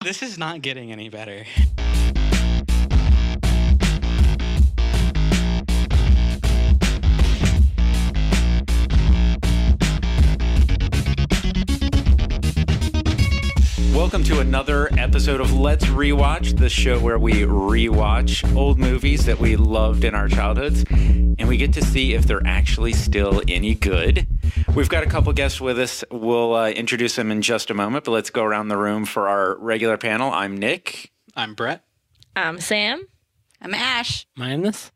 This is not getting any better. Welcome to another episode of Let's Rewatch, the show where we rewatch old movies that we loved in our childhoods, and we get to see if they're actually still any good. We've got a couple guests with us. We'll introduce them in just a moment, but let's go around the room for our regular panel. I'm Nick. I'm Bret. I'm Sam. I'm Ash. I'm this.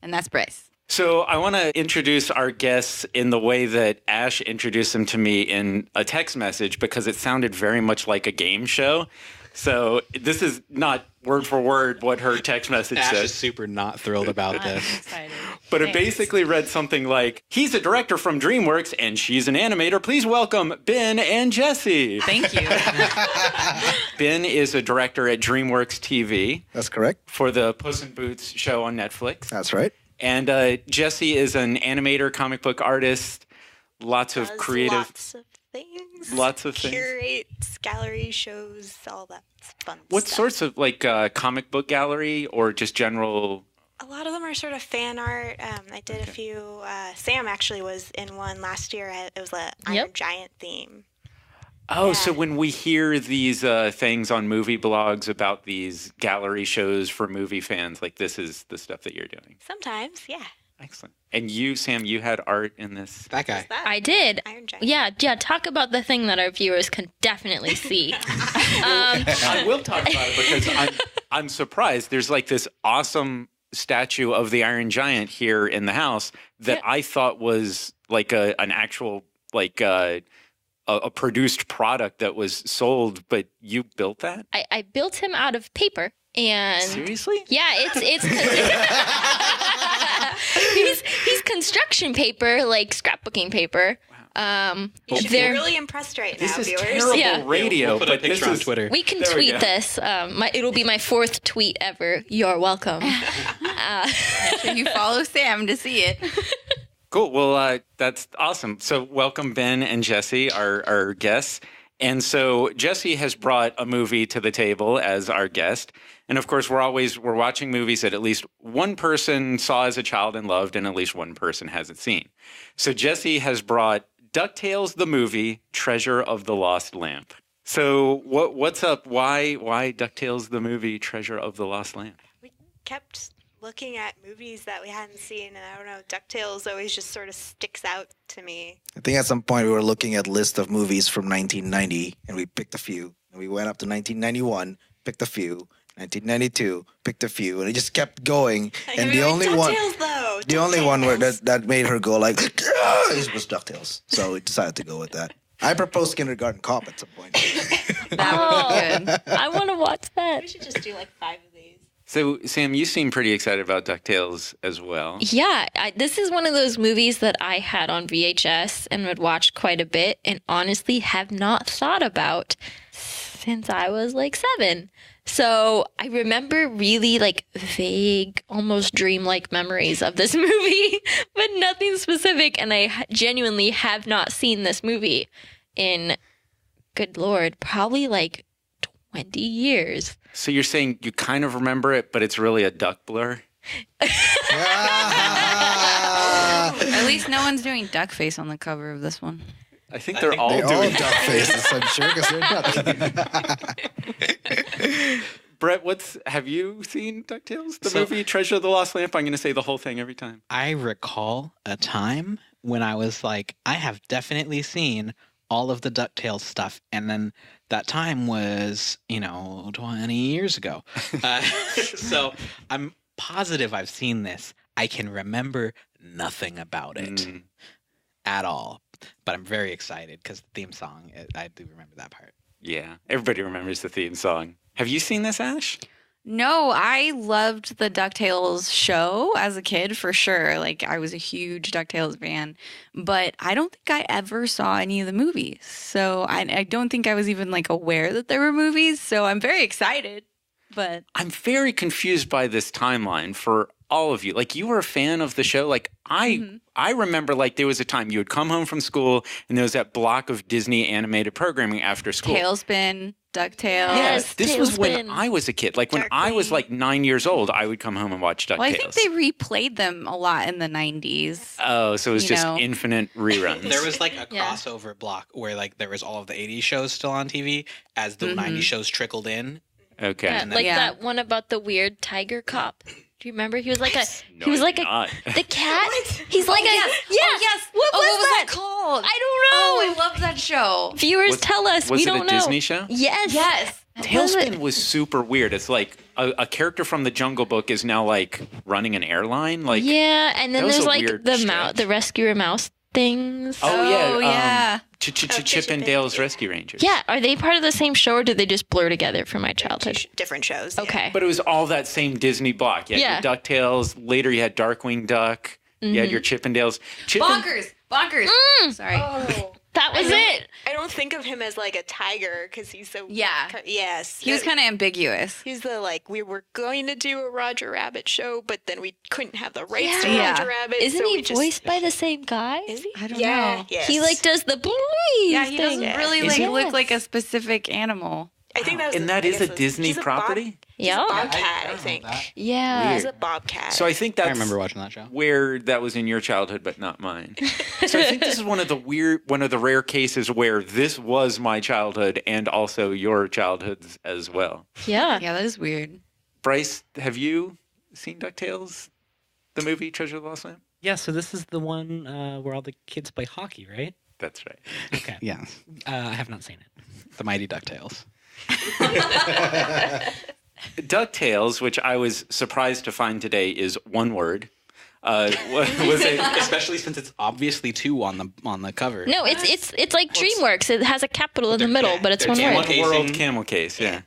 And that's Bryce. So I want to introduce our guests in the way that Ash introduced them to me in a text message because it sounded very much like a game show. So this is not word for word what her text message Ash says. is super not thrilled about this. I'm excited. But it basically read something like, he's a director from DreamWorks and she's an animator. Please welcome Ben and Jessie. Thank you. Ben is a director at DreamWorks TV. That's correct. For the Puss in Boots show on Netflix. That's right. And Jessie is an animator, comic book artist, lots of creative... Lots of things. Lots of things. Curates, gallery shows, all that fun What stuff. sorts of, like, comic book gallery or just general... A lot of them are sort of fan art. I did a few... Sam actually was in one last year. It was an Iron Giant theme. Oh, Yeah. so when we hear these things on movie blogs about these gallery shows for movie fans, like this is the stuff that you're doing. Sometimes, yeah. Excellent. And you, Sam, you had art in this. That guy. What's that? I did. Iron Giant. Yeah. Talk about the thing that our viewers can definitely see. I will talk about it because I'm surprised. There's like this awesome statue of the Iron Giant here in the house that I thought was like an actual like a produced product that was sold, but you built that? I built him out of paper, and Seriously? yeah, it's he's construction paper, like scrapbooking paper. You should be really impressed right This now, is viewers. terrible Yeah. radio, We'll put a but this picture on is Twitter. We can There we tweet go. this. It'll be my 4th tweet ever. You're welcome. Make sure you follow Sam to see it. Cool. Well, that's awesome. So welcome Ben and Jessie, our guests. And so Jessie has brought a movie to the table as our guest. And of course, we're watching movies that at least one person saw as a child and loved, and at least one person hasn't seen. So Jessie has brought DuckTales, the movie, Treasure of the Lost Lamp. So what's up? Why DuckTales, the movie, Treasure of the Lost Lamp? We kept looking at movies that we hadn't seen, and I don't know, DuckTales always just sort of sticks out to me. I think at some point we were looking at list of movies from 1990, and we picked a few. And we went up to 1991, picked a few. 1992, picked a few, and it just kept going. And the only one, the only one where that made her go like, was DuckTales. So we decided to go with that. I proposed Kindergarten Cop at some point. That would be good. I want to watch that. We should just do like 5 of these. So Sam, you seem pretty excited about DuckTales as well. Yeah, this is one of those movies that I had on VHS and would watch quite a bit, and honestly have not thought about since I was like 7. So I remember really like vague, almost dreamlike memories of this movie, but nothing specific. And I genuinely have not seen this movie in, good Lord, probably like 20 years. So you're saying you kind of remember it, but it's really a duck blur? At least no one's doing duck face on the cover of this one. I think they're all They all doing duck faces, I'm sure, because they're ducks. Bret, have you seen DuckTales, the movie Treasure of the Lost Lamp? I'm going to say the whole thing every time. I recall a time when I was like, I have definitely seen all of the DuckTales stuff. And then that time was, 20 years ago. So I'm positive I've seen this. I can remember nothing about it at all. But I'm very excited because the theme song, I do remember that part. Yeah, everybody remembers the theme song. Have you seen this, Ash? No, I loved the DuckTales show as a kid for sure. Like, I was a huge DuckTales fan, but I don't think I ever saw any of the movies. So I don't think I was even like aware that there were movies. So I'm very excited, but I'm very confused by this timeline for all of you. Like, you were a fan of the show. Like, I remember, like, there was a time you would come home from school and there was that block of Disney animated programming after school. Tailspin. DuckTales. Yes, this was when Tailspin. I was a kid. Like when I was Darkwing. like 9 years old, I would come home and watch DuckTales. Well, I think they replayed them a lot in the 90s. Oh, so it was you just know. infinite reruns. There was like a Yeah. crossover block where like there was all of the 80s shows still on TV as the 90s shows trickled in. Okay. Yeah, And then- like Yeah. that one about the weird tiger cop. Do you remember? He was like No, he was I like do not. the cat. He's like yes. yeah. Oh, yes. What Oh, was what was that? that called? I don't know. Oh, I love that show. Viewers Was- tell us. Was We it don't a know. Disney show? Yes. Yes. What was it? Tailspin was super weird. It's like a character from the Jungle Book is now like running an airline. Like Yeah, and then that was there's a like weird the stretch. the rescuer mouse things. Oh, yeah. Oh, yeah. Chip and Dale's Rescue Rangers. Yeah, are they part of the same show or did they just blur together from my childhood? Different shows. yeah. Okay. But it was all that same Disney block. You had your DuckTales. Later you had Darkwing Duck. You had your Chip and Dale's. Bonkers. Sorry. Oh. That was it. I don't think of him as like a tiger because he's so. Yeah. Yes. He was kind of ambiguous. He's the like we were going to do a Roger Rabbit show, but then we couldn't have the rights to Yeah. Roger Rabbit. Isn't so he we just, voiced by the same guy? Is he? I don't yeah, know. Yes. He like does the please Yeah, he thing. doesn't really Is like he? look like a specific animal. I think that was. And that I is guess a Disney he's property? He's Yeah. a bobcat, I don't know think. that. Yeah. He's Weird. a bobcat. So I think that's I remember watching that show. where that was in your childhood, but not mine. So I think this is one of the rare cases where this was my childhood and also your childhoods as well. Yeah. Yeah, that is weird. Bryce, have you seen DuckTales, the movie Treasure of the Lost Lamp? Yeah, so this is the one where all the kids play hockey, right? That's right. Okay. Yeah, I have not seen it. the Mighty DuckTales. DuckTales, which I was surprised to find today, is one word. Was it? Especially since it's obviously two on the cover. No, it's like DreamWorks. It has a capital in the middle, but it's one camel word. case. One world Casing. camel case, yeah.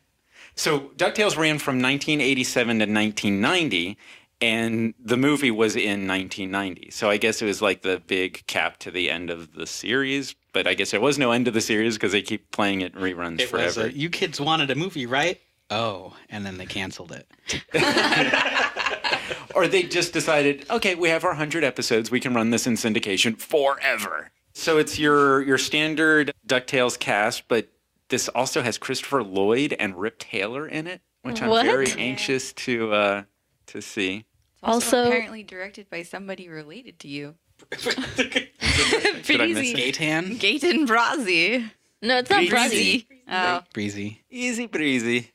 So DuckTales ran from 1987 to 1990, and the movie was in 1990. So I guess it was like the big cap to the end of the series. But I guess there was no end to the series because they keep playing it in reruns It was forever. you kids wanted a movie, right? Oh, and then they canceled it. Or they just decided, okay, we have our 100 episodes. We can run this in syndication forever. So it's your standard DuckTales cast, but this also has Christopher Lloyd and Rip Taylor in it, which I'm What? very anxious to see. Also- apparently directed by somebody related to you. Did I miss it? Gaytan? Gaten Brazzi. No, it's not Breezy. Brazzy. Oh. Breezy. Easy breezy.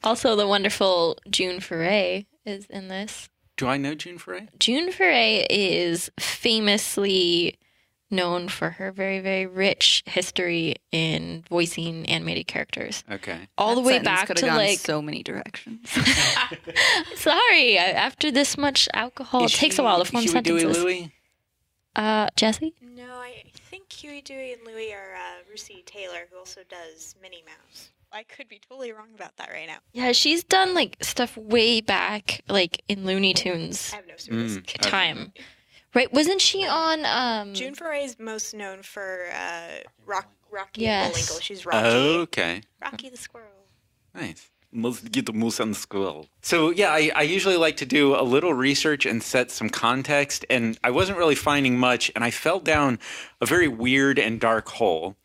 Also, the wonderful June Foray is in this. Do I know June Foray? June Foray is famously known for her very, very rich history in voicing animated characters. Okay. All the That way sentence back could to have gone like, so many directions. sorry, after this much alcohol, it takes a while to form Huey, Dewey, sentences. Louie? Jesse? No, I think Huey, Dewey, and Louie are Russi Taylor, who also does Minnie Mouse. I could be totally wrong about that right now. Yeah, she's done like stuff way back, like in Looney Tunes I have no service. time. Right? Wasn't she on June Foray is most known for Rocky Yes. and Bullwinkle. She's Rocky. Okay. Rocky the Squirrel. Nice. Must get the moose on the squirrel. So yeah, I usually like to do a little research and set some context, and I wasn't really finding much, and I fell down a very weird and dark hole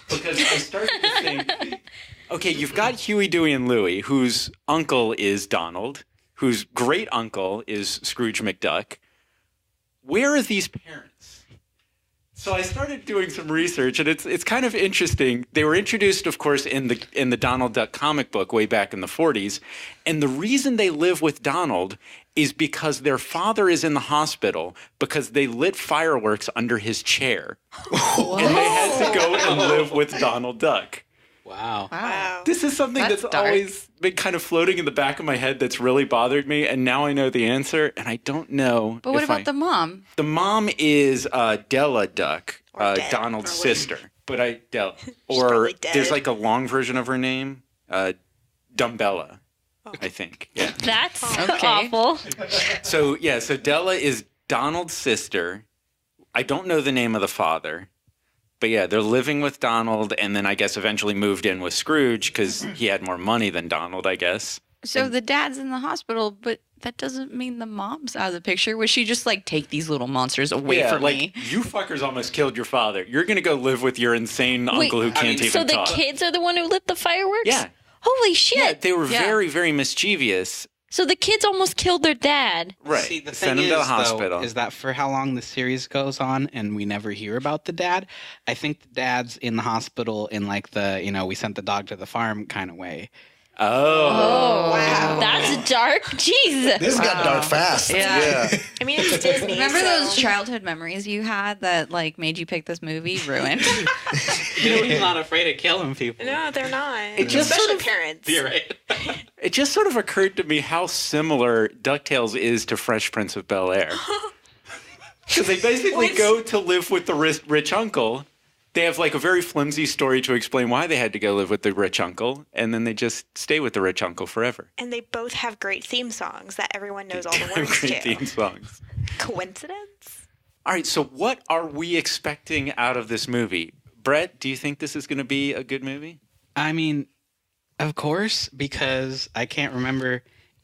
because I started to think, okay, you've got Huey, Dewey, and Louie, whose uncle is Donald, whose great uncle is Scrooge McDuck. Where are these parents? So I started doing some research, and it's kind of interesting. They were introduced, of course, in the Donald Duck comic book way back in the 40s, and the reason they live with Donald is because their father is in the hospital because they lit fireworks under his chair, and they had to go and live with Donald Duck. Wow. Wow. This is something That's that's dark. always been kind of floating in the back of my head that's really bothered me, and now I know the answer, and I don't know. But what if about the mom? The mom is Della Duck, Or dead, Donald's probably. sister. But Della. Or probably dead. there's like a long version of her name, Dumbella, I think. Yeah. That's Okay. awful. So Della is Donald's sister. I don't know the name of the father. But yeah, they're living with Donald, and then I guess eventually moved in with Scrooge because he had more money than Donald, I guess. So the dad's in the hospital, but that doesn't mean the mom's out of the picture. Would she just like take these little monsters away from me? You fuckers almost killed your father. You're going to go live with your insane uncle who can't even talk. So the kids are the one who lit the fireworks? Yeah. Holy shit. Yeah, they were very, very mischievous. So the kids almost killed their dad. Right. See, the Send thing him to the is, hospital. though, is that for how long the series goes on and we never hear about the dad, I think the dad's in the hospital in like the, we sent the dog to the farm kind of way. Oh, wow. That's dark. Jeez. This got dark fast. Yeah. I mean, it's Disney. Remember those childhood memories you had that like made you pick this movie? Ruined. He's not afraid of killing people. No, they're not. Especially parents. You're right. It just sort of occurred to me how similar DuckTales is to Fresh Prince of Bel-Air. Because they basically go to live with the rich uncle. They have like a very flimsy story to explain why they had to go live with the rich uncle, and then they just stay with the rich uncle forever. And they both have great theme songs that everyone knows all the words to. Great theme songs. Coincidence? All right, so what are we expecting out of this movie? Bret, do you think this is going to be a good movie? I mean, of course, because I can't remember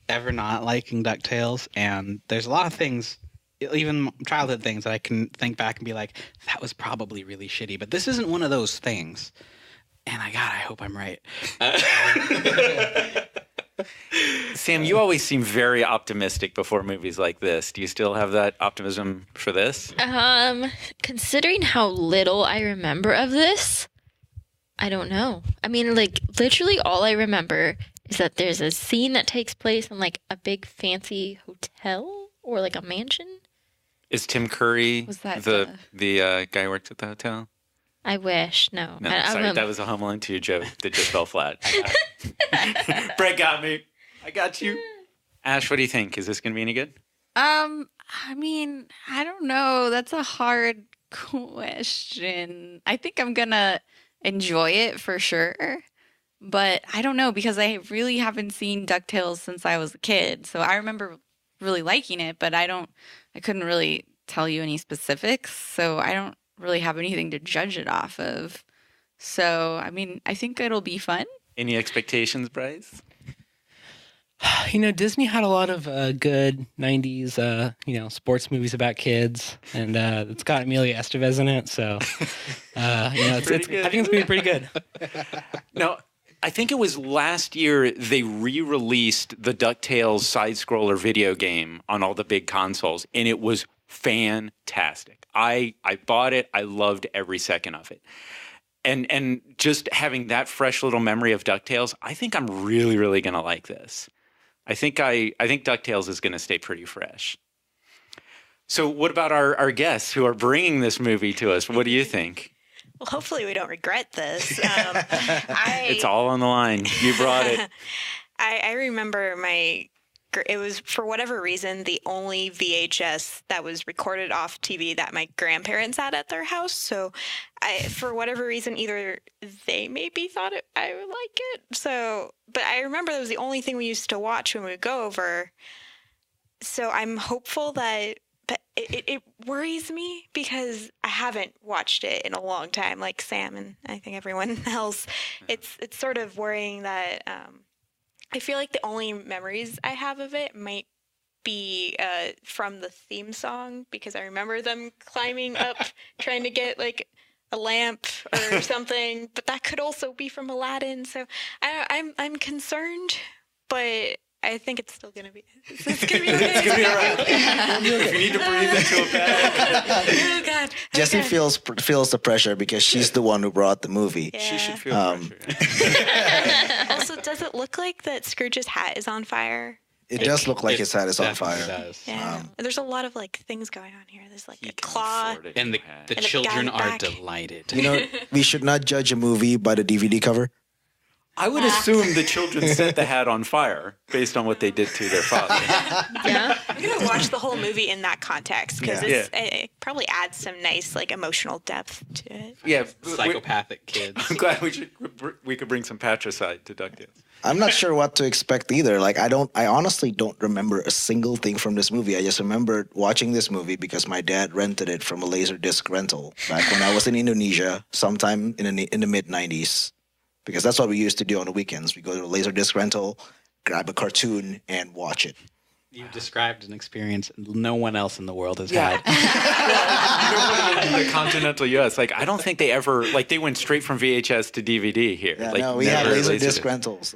ever not liking DuckTales, and there's a lot of things, even childhood things, that I can think back and be like, that was probably really shitty. But this isn't one of those things. And I hope I'm right. Sam, you always seem very optimistic before movies like this. Do you still have that optimism for this? Considering how little I remember of this, I don't know. I mean, like, literally all I remember is that there's a scene that takes place in, like, a big fancy hotel or, like, a mansion. Is Tim Curry the guy who works at the hotel? I wish. No. No, sorry, that was a Home Alone 2 joke that just fell flat. Bret got me. I got you. Ash, what do you think? Is this going to be any good? I mean, I don't know. That's a hard question. I think I'm going to enjoy it for sure. But I don't know because I really haven't seen DuckTales since I was a kid. So I remember really liking it, but I couldn't really tell you any specifics. So I don't really have anything to judge it off of. So, I mean, I think it'll be fun. Any expectations, Bryce? Disney had a lot of good 90s, sports movies about kids, and it's got Emilio Estevez in it, so, I think it's going to be pretty good. No, I think it was last year they re-released the DuckTales side-scroller video game on all the big consoles, and it was fantastic. I bought it. I loved every second of it. And just having that fresh little memory of DuckTales, I think I'm really, really going to like this. I think DuckTales is going to stay pretty fresh. So what about our guests who are bringing this movie to us? What do you think? Well, hopefully we don't regret this. It's all on the line. You brought it. I remember it was, for whatever reason, the only VHS that was recorded off TV that my grandparents had at their house. So for whatever reason, either they maybe thought I would like it. So, but I remember that was the only thing we used to watch when we would go over. So I'm hopeful that, but it worries me because I haven't watched it in a long time, like Sam and I think everyone else. It's sort of worrying that I feel like the only memories I have of it might be from the theme song, because I remember them climbing up trying to get like a lamp or something, but that could also be from Aladdin. So I'm concerned, but I think it's still gonna be. It's gonna be okay. It's gonna be all right. If you need to breathe into a bag. Oh God. Jessie feels the pressure because she's the one who brought the movie. Yeah. She should feel pressure. Also, does it look like that Scrooge's hat is on fire? It does look like his hat is on definitely fire. does. Yeah. There's a lot of like things going on here. There's like a claw. And the And the guy children in the are back. delighted. We should not judge a movie by the DVD cover. I would assume the children set the hat on fire based on what they did to their father. Yeah. I'm gonna watch the whole movie in that context because Yeah. it probably adds some nice like emotional depth to it. Yeah, Psychopathic kids. I'm glad we could bring some patricide to DuckTales. I'm not sure what to expect either. Like I honestly don't remember a single thing from this movie. I just remember watching this movie because my dad rented it from a Laserdisc rental back when I was in Indonesia sometime in the mid 90s. Because that's what we used to do on the weekends. We go to a Laserdisc rental, grab a cartoon, and watch it. You described an experience no one else in the world has Yeah. had. In the continental U.S., like I don't think they ever like they went straight from VHS to DVD here. Yeah, like, no, we had never Laserdisc rentals.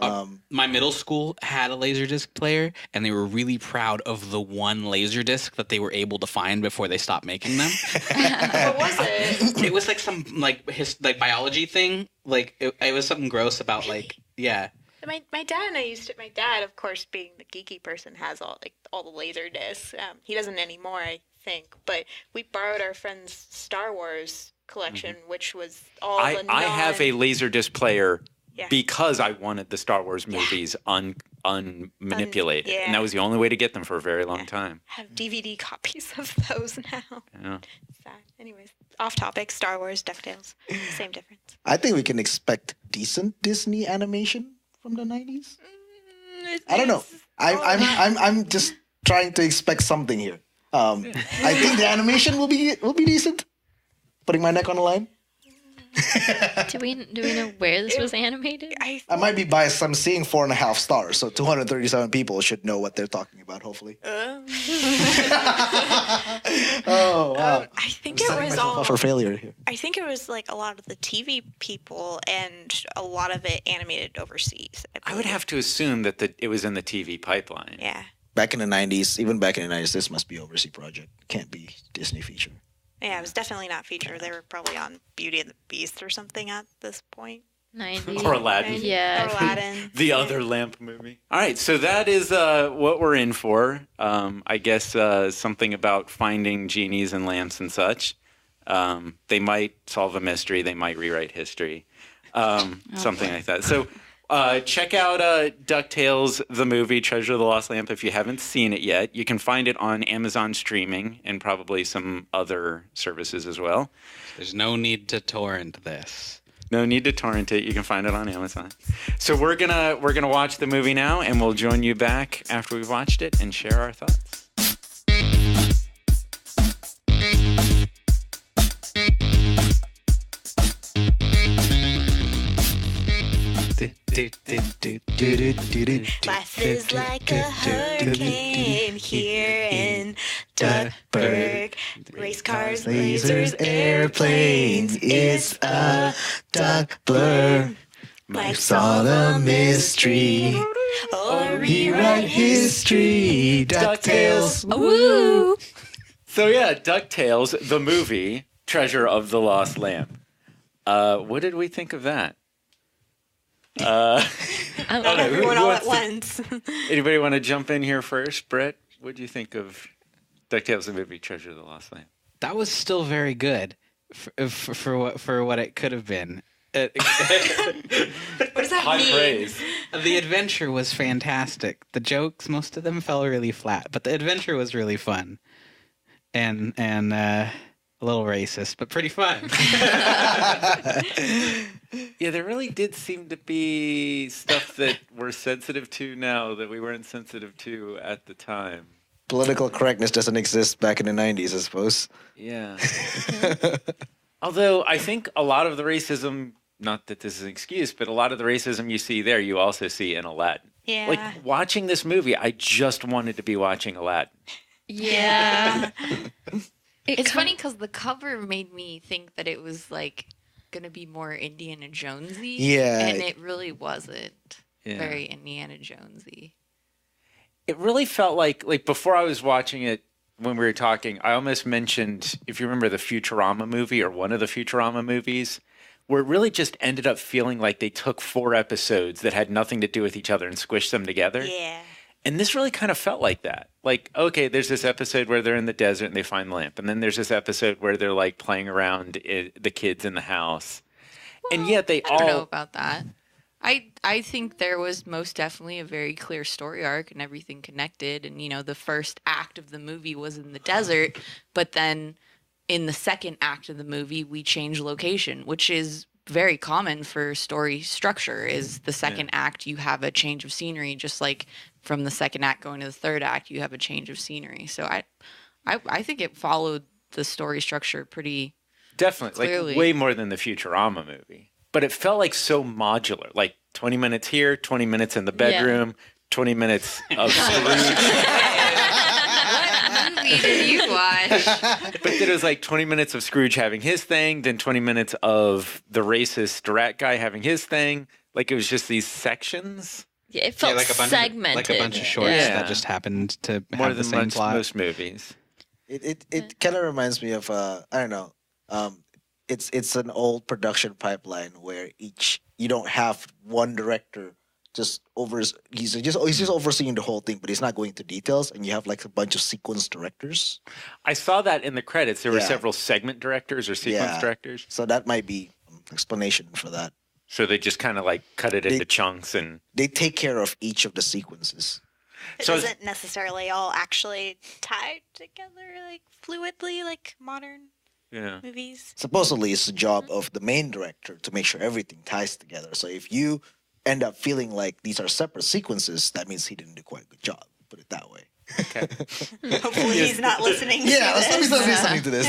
My middle school had a Laserdisc player, and they were really proud of the one Laserdisc that they were able to find before they stopped making them. What was it? It was like some like biology thing. Like it was something gross about like My dad and I used to. My dad, of course, being the geeky person, has all the laser discs. He doesn't anymore, I think. But we borrowed our friend's Star Wars collection, which was all the. I have a Laserdisc player Yeah. because I wanted the Star Wars movies unmanipulated, and that was the only way to get them for a very long time. I have DVD copies of those now. Yeah. Sad. Anyways, off topic. Star Wars, DuckTales, same difference. I think we can expect decent Disney animation from the 90s. I don't know. I'm just trying to expect something here. I think the animation will be decent. Putting my neck on the line. Do we know where this was animated? I might be biased. I'm seeing 4.5 stars, so 237 people should know what they're talking about. Hopefully. Oh wow! I think I'm it setting was myself all up for failure here. I think it was like a lot of the TV people and a lot of it animated overseas. I would have to assume that it was in the TV pipeline. Yeah. Back in the 90s, even back in the 90s, this must be overseas project. Can't be Disney feature. Yeah, it was definitely not featured. They were probably on Beauty and the Beast or something at this point. 90. Or Aladdin. Yeah. Or Aladdin. The other lamp movie. All right, so that is what we're in for. I guess something about finding genies and lamps and such. They might solve a mystery. They might rewrite history. Something like that. So check out DuckTales, the movie, Treasure of the Lost Lamp, if you haven't seen it yet. You can find it on Amazon streaming and probably some other services as well. There's no need to torrent this. No need to torrent it. You can find it on Amazon. So we're gonna watch the movie now, and we'll join you back after we've watched it and share our thoughts. Life is like a hurricane here in Duckburg. Race cars, lasers, airplanes. It's a duck blur. Life's all a mystery. Or rewrite history. DuckTales. Woo! So yeah, DuckTales, the movie, Treasure of the Lost Lamp. What did we think of that? Not everyone all at once. Anybody want to jump in here first? Bret, what do you think of DuckTales, the movie, Treasure of the Lost Lamp? That was still very good for what it could have been. What does that High mean? praise. The adventure was fantastic. The jokes, most of them fell really flat, but the adventure was really fun, and a little racist, but pretty fun. Yeah, there really did seem to be stuff that we're sensitive to now that we weren't sensitive to at the time. Political correctness doesn't exist back in the 90s, I suppose. Yeah. Although I think a lot of the racism, not that this is an excuse, but a lot of the racism you see there, you also see in Aladdin. Yeah. Like watching this movie, I just wanted to be watching Aladdin. Yeah. It's funny because the cover made me think that it was like going to be more Indiana Jonesy. Yeah. And it really wasn't Yeah. very Indiana Jonesy. It really felt like before I was watching it, when we were talking, I almost mentioned, if you remember the Futurama movie or one of the Futurama movies, where it really just ended up feeling like they took 4 episodes that had nothing to do with each other and squished them together. Yeah. And this really kind of felt like that. Like, okay, there's this episode where they're in the desert and they find the lamp. And then there's this episode where they're like playing around the kids in the house. And yet they I all... don't know about that. I think there was most definitely a very clear story arc and everything connected. And, you know, the first act of the movie was in the desert. But then in the second act of the movie, we changed location, which is very common for story structure, is the second act, you have a change of scenery, just like from the second act going to the third act, you have a change of scenery. So I think it followed the story structure pretty Definitely. clearly. Like way more than the Futurama movie. But it felt like so modular. Like 20 minutes here, 20 minutes in the bedroom, 20 minutes of Scrooge. movie did you watch? But then it was like 20 minutes of Scrooge having his thing, then 20 minutes of the racist rat guy having his thing. Like it was just these sections. Yeah, it felt segmented. Like a bunch of shorts that just happened to More have the than same plot. most movies. It kind of reminds me of I don't know. It's an old production pipeline where you don't have one director he's just overseeing the whole thing, but he's not going into details, and you have like a bunch of sequence directors. I saw that in the credits. There were several segment directors or sequence directors. So that might be an explanation for that. So they just kind of like cut it into chunks and they take care of each of the sequences. It So- isn't necessarily all actually tied together like fluidly like modern movies. Supposedly, it's the job of the main director to make sure everything ties together. So if you end up feeling like these are separate sequences, that means he didn't do quite a good job. Put it that way. Okay. Hopefully he's not listening to this. He's not listening to this.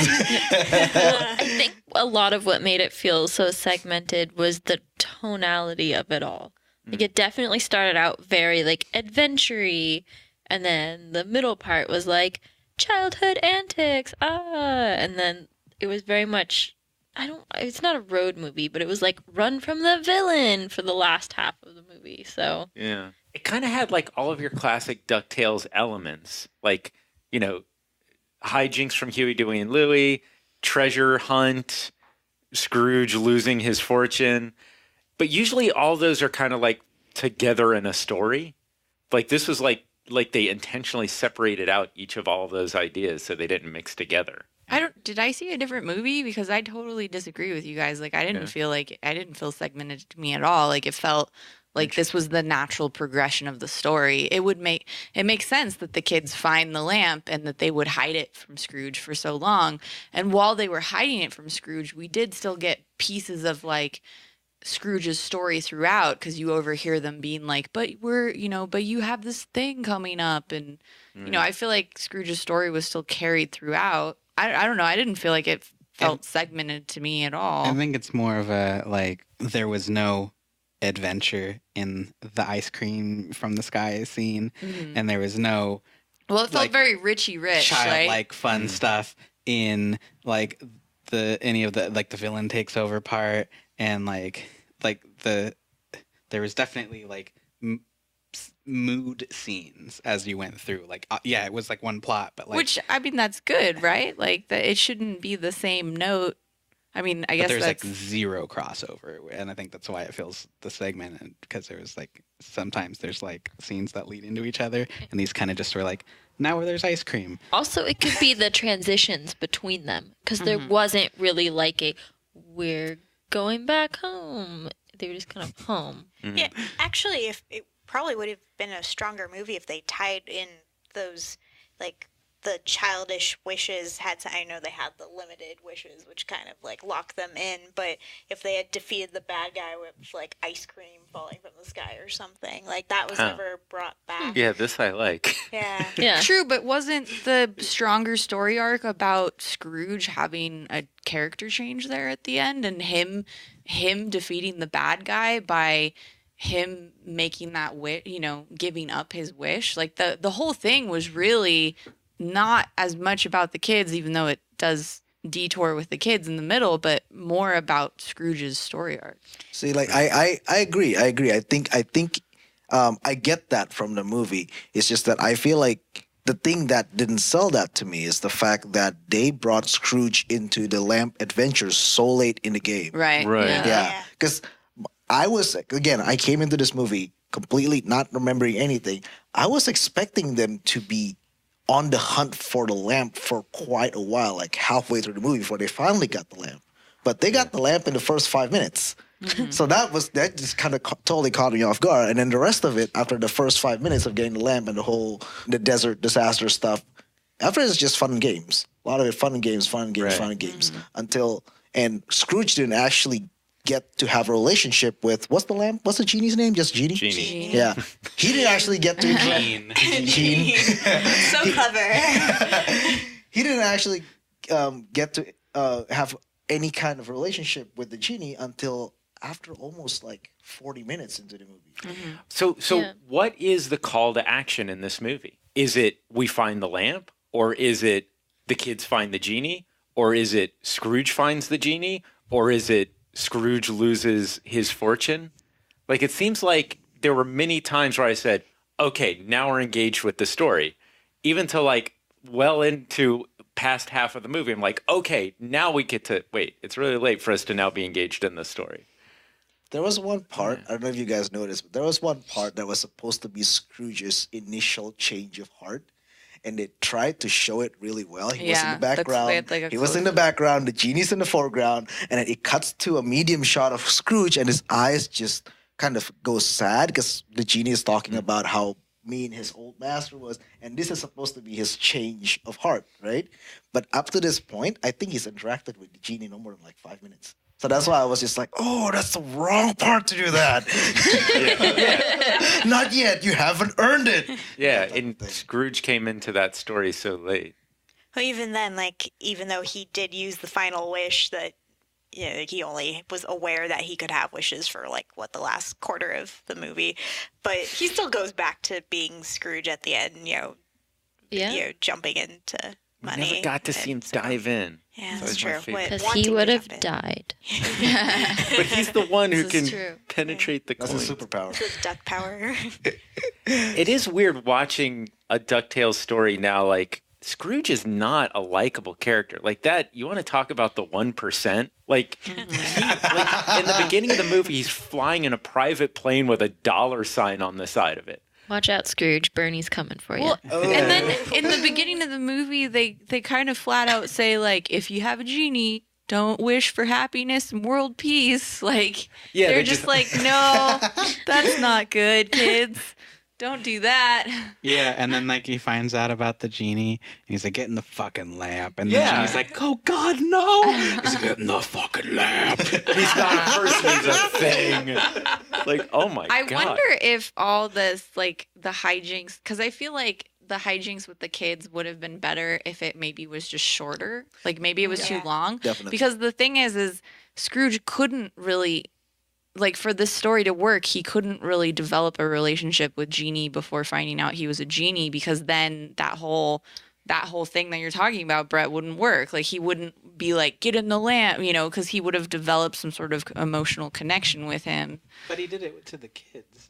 I think a lot of what made it feel so segmented was the tonality of it all. Like it definitely started out very like adventure-y, and then the middle part was like childhood antics, and then it was very much it's not a road movie, but it was like run from the villain for the last half of the movie. So Yeah. It kind of had like all of your classic DuckTales elements, like, hijinks from Huey, Dewey, and Louie, treasure hunt, Scrooge losing his fortune. But usually all those are kind of like together in a story. Like this was like they intentionally separated out each of all of those ideas so they didn't mix together. Did I see a different movie? Because I totally disagree with you guys. Like I didn't feel segmented to me at all. Like it felt like this was the natural progression of the story. It makes sense that the kids find the lamp and that they would hide it from Scrooge for so long. And while they were hiding it from Scrooge, we did still get pieces of like Scrooge's story throughout, because you overhear them being like, but you have this thing coming up. And, I feel like Scrooge's story was still carried throughout. I don't know. I didn't feel like it felt segmented to me at all. I think it's more of a like there was no adventure in the ice cream from the sky scene, and there was no it felt like, very Richie Rich, childlike fun stuff in like the villain takes over part, and there was definitely like mood scenes as you went through. Like it was like one plot, but like which I mean that's good, right? Like that it shouldn't be the same note. I mean, I guess there's that's like zero crossover, and I think that's why it feels the segment, because there was like sometimes there's like scenes that lead into each other, and these kind of just were like now where there's ice cream. also it could be the transitions between them, because there wasn't really like we're going back home. They were just kind of home. Yeah, actually, if it probably would have been a stronger movie if they tied in those like the childish wishes I know they had the limited wishes, which kind of like locked them in, but if they had defeated the bad guy with like ice cream falling from the sky or something, like that was never brought back. Yeah, this I like. Yeah. true, but wasn't the stronger story arc about Scrooge having a character change there at the end, and him defeating the bad guy by him making that wish, giving up his wish? Like the whole thing was really not as much about the kids, even though it does detour with the kids in the middle, but more about Scrooge's story arc. See, like I agree. I think I get that from the movie. It's just that I feel like the thing that didn't sell that to me is the fact that they brought Scrooge into the lamp adventures so late in the game. Right. Yeah. Because I came into this movie completely not remembering anything. I was expecting them to be on the hunt for the lamp for quite a while, like halfway through the movie before they finally got the lamp. But they got the lamp in the first 5 minutes. So that just kind of totally caught me off guard. And then the rest of it, after the first 5 minutes of getting the lamp and the desert disaster stuff, after it's just fun games. A lot of it fun games. And Scrooge didn't actually get to have a relationship with, what's the lamp? What's the genie's name? Just Genie? Genie. Yeah. He didn't actually get to Gene. So clever. He didn't actually get to have any kind of relationship with the genie until after almost like 40 minutes into the movie. So what is the call to action in this movie? Is it we find the lamp, or is it the kids find the genie, or is it Scrooge finds the genie, or is it Scrooge loses his fortune? Like, it seems like there were many times where I said, okay, now we're engaged with the story. Even to like well into past half of the movie, I'm like, okay, now we get to wait. It's really late for us to now be engaged in the story. There was one part, I don't know if you guys noticed, but there was one part that was supposed to be Scrooge's initial change of heart. And they tried to show it really well. He was in the background. He was in the background. The genie's in the foreground. And then it cuts to a medium shot of Scrooge, and his eyes just kind of go sad because the genie is talking about how mean his old master was. And this is supposed to be his change of heart, right? But up to this point, I think he's interacted with the genie no more than like 5 minutes. So that's why I was just like, oh, that's the wrong part to do that. Not yet. You haven't earned it. Yeah, and Scrooge came into that story so late. Well, even then, like, even though he did use the final wish, that he only was aware that he could have wishes for like the last quarter of the movie, but he still goes back to being Scrooge at the end. Jumping into money. Never got to see him dive in. Yeah, that's true. Because he would have died. But he's the one who can penetrate the coins. That's a superpower. His duck power. It is weird watching a DuckTales story now. Like, Scrooge is not a likable character. Like that, you want to talk about the 1%? Like, in the beginning of the movie, he's flying in a private plane with a $sign on the side of it. Watch out, Scrooge. Bernie's coming for you. Well, and then in the beginning of the movie, they kind of flat out say, like, if you have a genie, don't wish for happiness and world peace. Like, they're just like, no, that's not good, kids. Don't do that. Yeah, and then like he finds out about the genie, and he's like, "Get in the fucking lamp." And the genie's like, "Oh God, no!" He's like, "Get in the fucking lamp." He's not a person; he's a thing. Like, oh my God! I wonder if all this, like the hijinks, because I feel like the hijinks with the kids would have been better if it maybe was just shorter. Like maybe it was too long. Definitely. Because the thing is Scrooge couldn't really. Like, for this story to work, he couldn't really develop a relationship with Genie before finding out he was a genie, because then that whole thing that you're talking about, Bret, wouldn't work. Like, he wouldn't be like, get in the lamp, because he would have developed some sort of emotional connection with him. But he did it to the kids.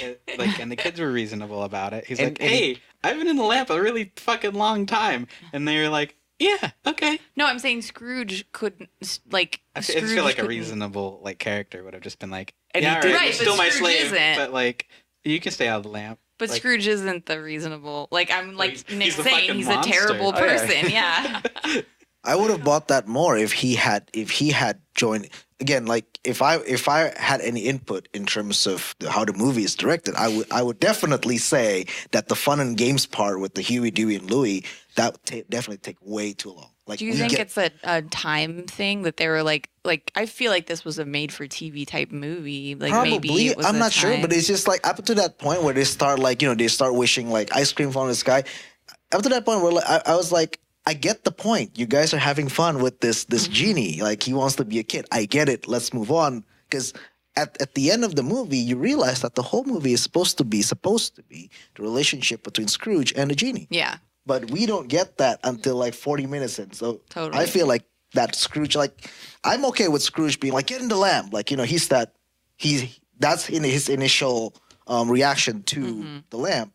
And the kids were reasonable about it. He's like, "Hey, I've been in the lamp a really fucking long time." And they were like, "Yeah, okay." No, I'm saying Scrooge couldn't, like... I feel like a reasonable character would have just been like, and "Yeah, he did. right, Right, still but my Scrooge slave, isn't. but like, you can stay out of the lamp." But like, Scrooge isn't the reasonable... Like, I'm like Nick he's a saying, fucking he's monster. a terrible Oh, yeah. person. Yeah. I would have bought that more if he had joined. Again, like if I had any input in terms of how the movie is directed, I would definitely say that the fun and games part with the Huey, Dewey, and Louie definitely take way too long. Like, Do you think it's a time thing that they were like I feel like this was a made for TV type movie. Like probably, maybe it was I'm a not sure, time. but it's just like up to that point where they start they start wishing like ice cream from the sky. Up to that point where I was like, I get the point. You guys are having fun with this genie. Like, he wants to be a kid. I get it. Let's move on. Because at the end of the movie, you realize that the whole movie is supposed to be the relationship between Scrooge and the genie. Yeah. But we don't get that until like 40 minutes in. So Totally. I feel like that Scrooge, like, I'm okay with Scrooge being like, get in the lamp. Like, that's in his initial reaction to the lamp.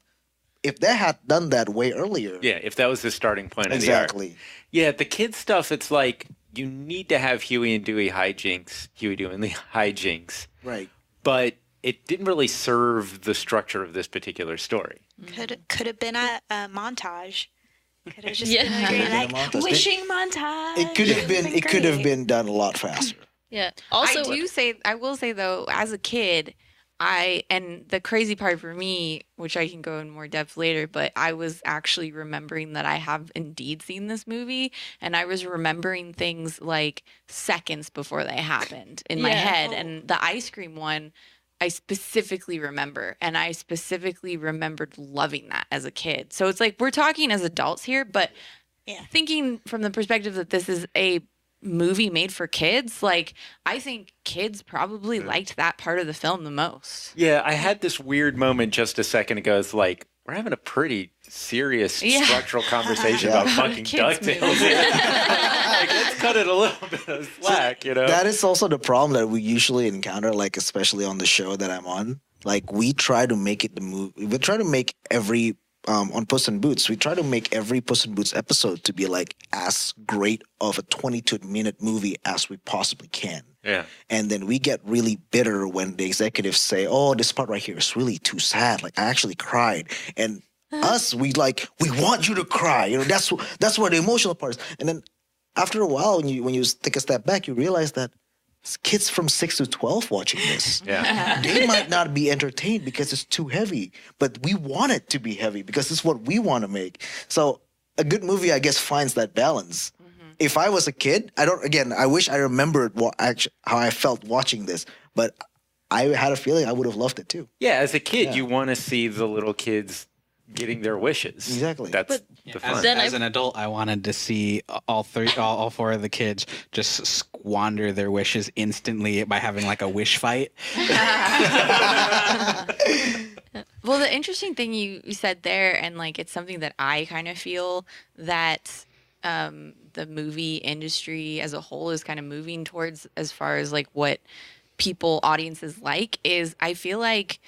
If they had done that way earlier. Yeah, if that was the starting point of the Exactly. arc. Yeah, the kids stuff, it's like you need to have Huey and Louie hijinks. Right. But it didn't really serve the structure of this particular story. Could have been a montage. Could have just Yeah. been a great, like, Montage. wishing montage. It could have been done a lot faster. Yeah. Also, I will say though, as a kid, and the crazy part for me, which I can go in more depth later, but I was actually remembering that I have indeed seen this movie, and I was remembering things like seconds before they happened in my head. And the ice cream one, I specifically remember, and I specifically remembered loving that as a kid. So it's like we're talking as adults here, but thinking from the perspective that this is a movie made for kids, like, I think kids probably liked that part of the film the most. Yeah, I had this weird moment just a second ago. It's like, we're having a pretty serious Yeah. structural conversation about fucking Kids DuckTales. movies. Like, let's cut it a little bit of slack, you know? That is also the problem that we usually encounter, like especially on the show that I'm on. Like we try to make it the movie. We try to make every on Puss in Boots. We try to make every Puss in Boots episode to be like as great of a 22-minute movie as we possibly can. Yeah. And then we get really bitter when the executives say, "Oh, this part right here is really too sad. Like I actually cried." And us, we want you to cry. You know, that's where the emotional part is. And then after a while, when you take a step back, you realize that it's kids from 6 to 12 watching this. Yeah. They might not be entertained because it's too heavy, but we want it to be heavy because it's what we want to make. So a good movie, I guess, finds that balance. If I was a kid, I wish I remembered how I felt watching this, but I had a feeling I would have loved it too. Yeah, as a kid, Yeah. you want to see the little kids getting their wishes. Exactly. That's the fun. As an adult, I wanted to see all four of the kids just squander their wishes instantly by having like a wish fight. Well, the interesting thing you said there, and like it's something that I kind of feel that the movie industry as a whole is kind of moving towards as far as like what audiences like, is I feel like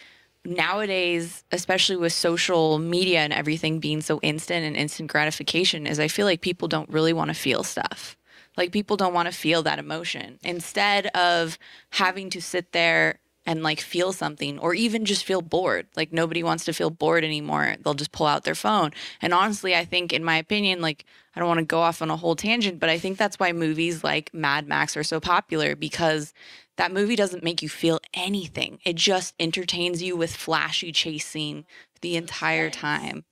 nowadays, especially with social media and everything being so instant and instant gratification, is I feel like people don't really want to feel stuff. Like people don't want to feel that emotion. Instead of having to sit there and like feel something, or even just feel bored. Like nobody wants to feel bored anymore. They'll just pull out their phone. And honestly, I think, in my opinion, like I don't want to go off on a whole tangent, but I think that's why movies like Mad Max are so popular, because that movie doesn't make you feel anything. It just entertains you with flashy chasing the entire time.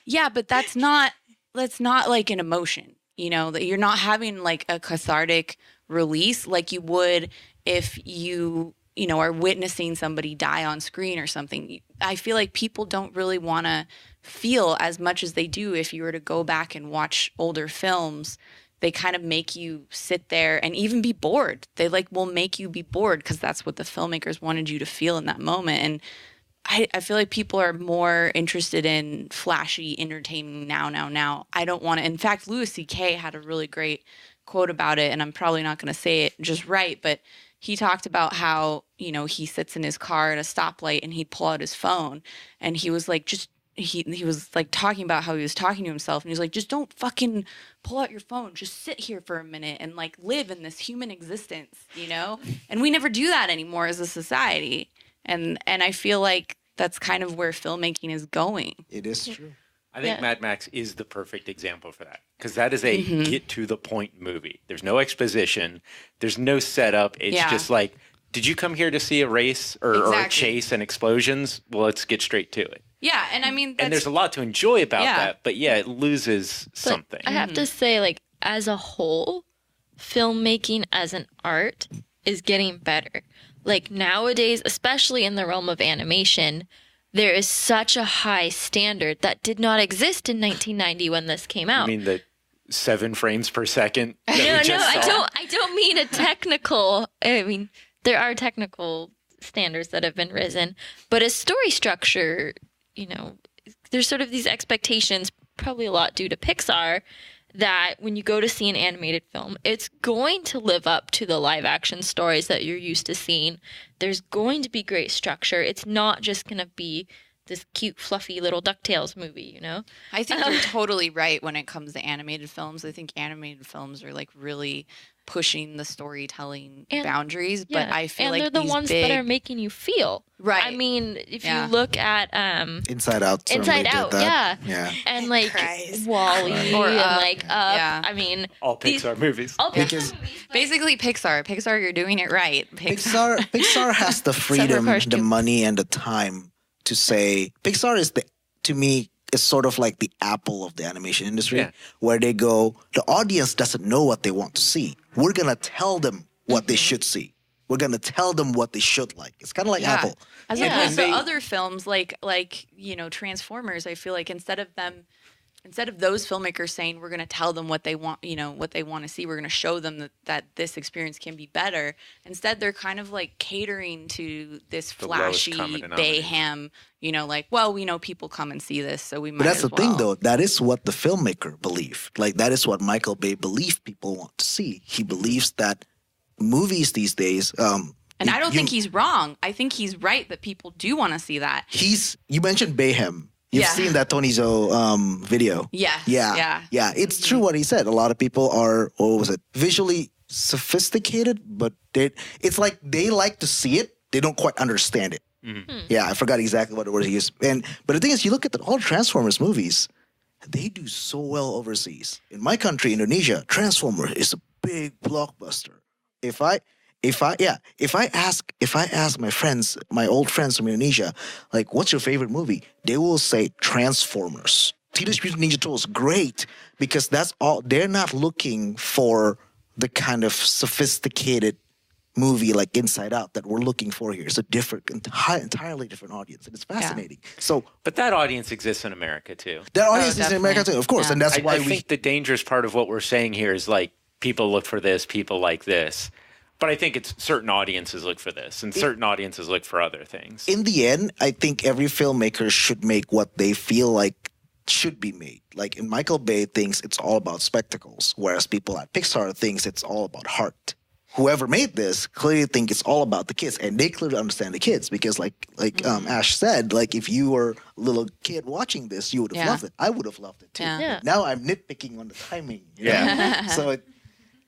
Yeah, but that's not like an emotion, you know, that you're not having like a cathartic release like you would if you know, are witnessing somebody die on screen or something. I feel like people don't really want to feel as much as they do if you were to go back and watch older films. They kind of make you sit there and even be bored. They like will make you be bored because that's what the filmmakers wanted you to feel in that moment. And I feel like people are more interested in flashy entertainment now. I don't want to. In fact, Louis C.K. had a really great quote about it, and I'm probably not going to say it just right, but he talked about how, you know, he sits in his car at a stoplight and he'd pull out his phone, and he was like, he was like talking about how he was talking to himself, and he's like, just don't fucking pull out your phone. Just sit here for a minute and like live in this human existence, you know? And we never do that anymore as a society. And I feel like that's kind of where filmmaking is going. It is true. I think Mad Max is the perfect example for that, because that is a get to the point movie. There's no exposition. There's no setup. It's just like, did you come here to see a race or a chase and explosions? Well, let's get straight to it. Yeah, and I mean, and there's a lot to enjoy about that, but yeah, it loses something. I have to say, like, as a whole, filmmaking as an art is getting better. Like nowadays, especially in the realm of animation, there is such a high standard that did not exist in 1990 when this came out. I mean, the 7 frames per second. No, I don't mean a technical. I mean, there are technical standards that have been risen, but a story structure, you know, there's sort of these expectations, probably a lot due to Pixar, that when you go to see an animated film, it's going to live up to the live action stories that you're used to seeing. There's going to be great structure. It's not just going to be this cute, fluffy little DuckTales movie, you know? I think you're totally right when it comes to animated films. I think animated films are like really pushing the storytelling boundaries, but I feel like they're the ones that are making you feel. Right. I mean, if you look at Inside Out, yeah, and like Wall-E or and like Up. Yeah. I mean, all Pixar movies. All Because basically Pixar, you're doing it right. Pixar has the freedom, the money, and the time to say. Pixar is to me, it's sort of like the Apple of the animation industry, where they go, the audience doesn't know what they want to see. We're going to tell them what they should see. We're going to tell them what they should like. It's kind of like Apple. As opposed to other films like, you know, Transformers, I feel like instead of them instead of those filmmakers saying we're going to tell them what they want, what they want to see, we're going to show them that this experience can be better. Instead, they're kind of like catering to this flashy mayhem, like, well, we know people come and see this, so we might. But that's the thing, though. That is what the filmmaker believed. Like, that is what Michael Bay believed people want to see. He believes that movies these days. And I don't think he's wrong. I think he's right that people do want to see that. You mentioned mayhem. You've seen that Tony Zhou video. Yes. Yeah. It's true what he said. A lot of people are, visually sophisticated, but it's like they like to see it. They don't quite understand it. Mm-hmm. Yeah, I forgot exactly what the word he used. But the thing is, you look at all Transformers movies, they do so well overseas. In my country, Indonesia, Transformer is a big blockbuster. If I ask my friends, my old friends from Indonesia, like, what's your favorite movie? They will say Transformers. Teenage Mutant Ninja Turtles, great, because that's all. They're not looking for the kind of sophisticated movie like Inside Out that we're looking for here. It's a entirely different audience, and it's fascinating. Yeah. So, but that audience exists in America too. That audience is in America too, of course, and that's why I think the dangerous part of what we're saying here is like people look for this, people like this. But I think it's certain audiences look for this, and certain audiences look for other things. In the end, I think every filmmaker should make what they feel like should be made. Like, in Michael Bay thinks it's all about spectacles, whereas people at Pixar thinks it's all about heart. Whoever made this clearly think it's all about the kids, and they clearly understand the kids because, like Ash said, like, if you were a little kid watching this, you would have loved it. I would have loved it too. Yeah. Now I'm nitpicking on the timing. So,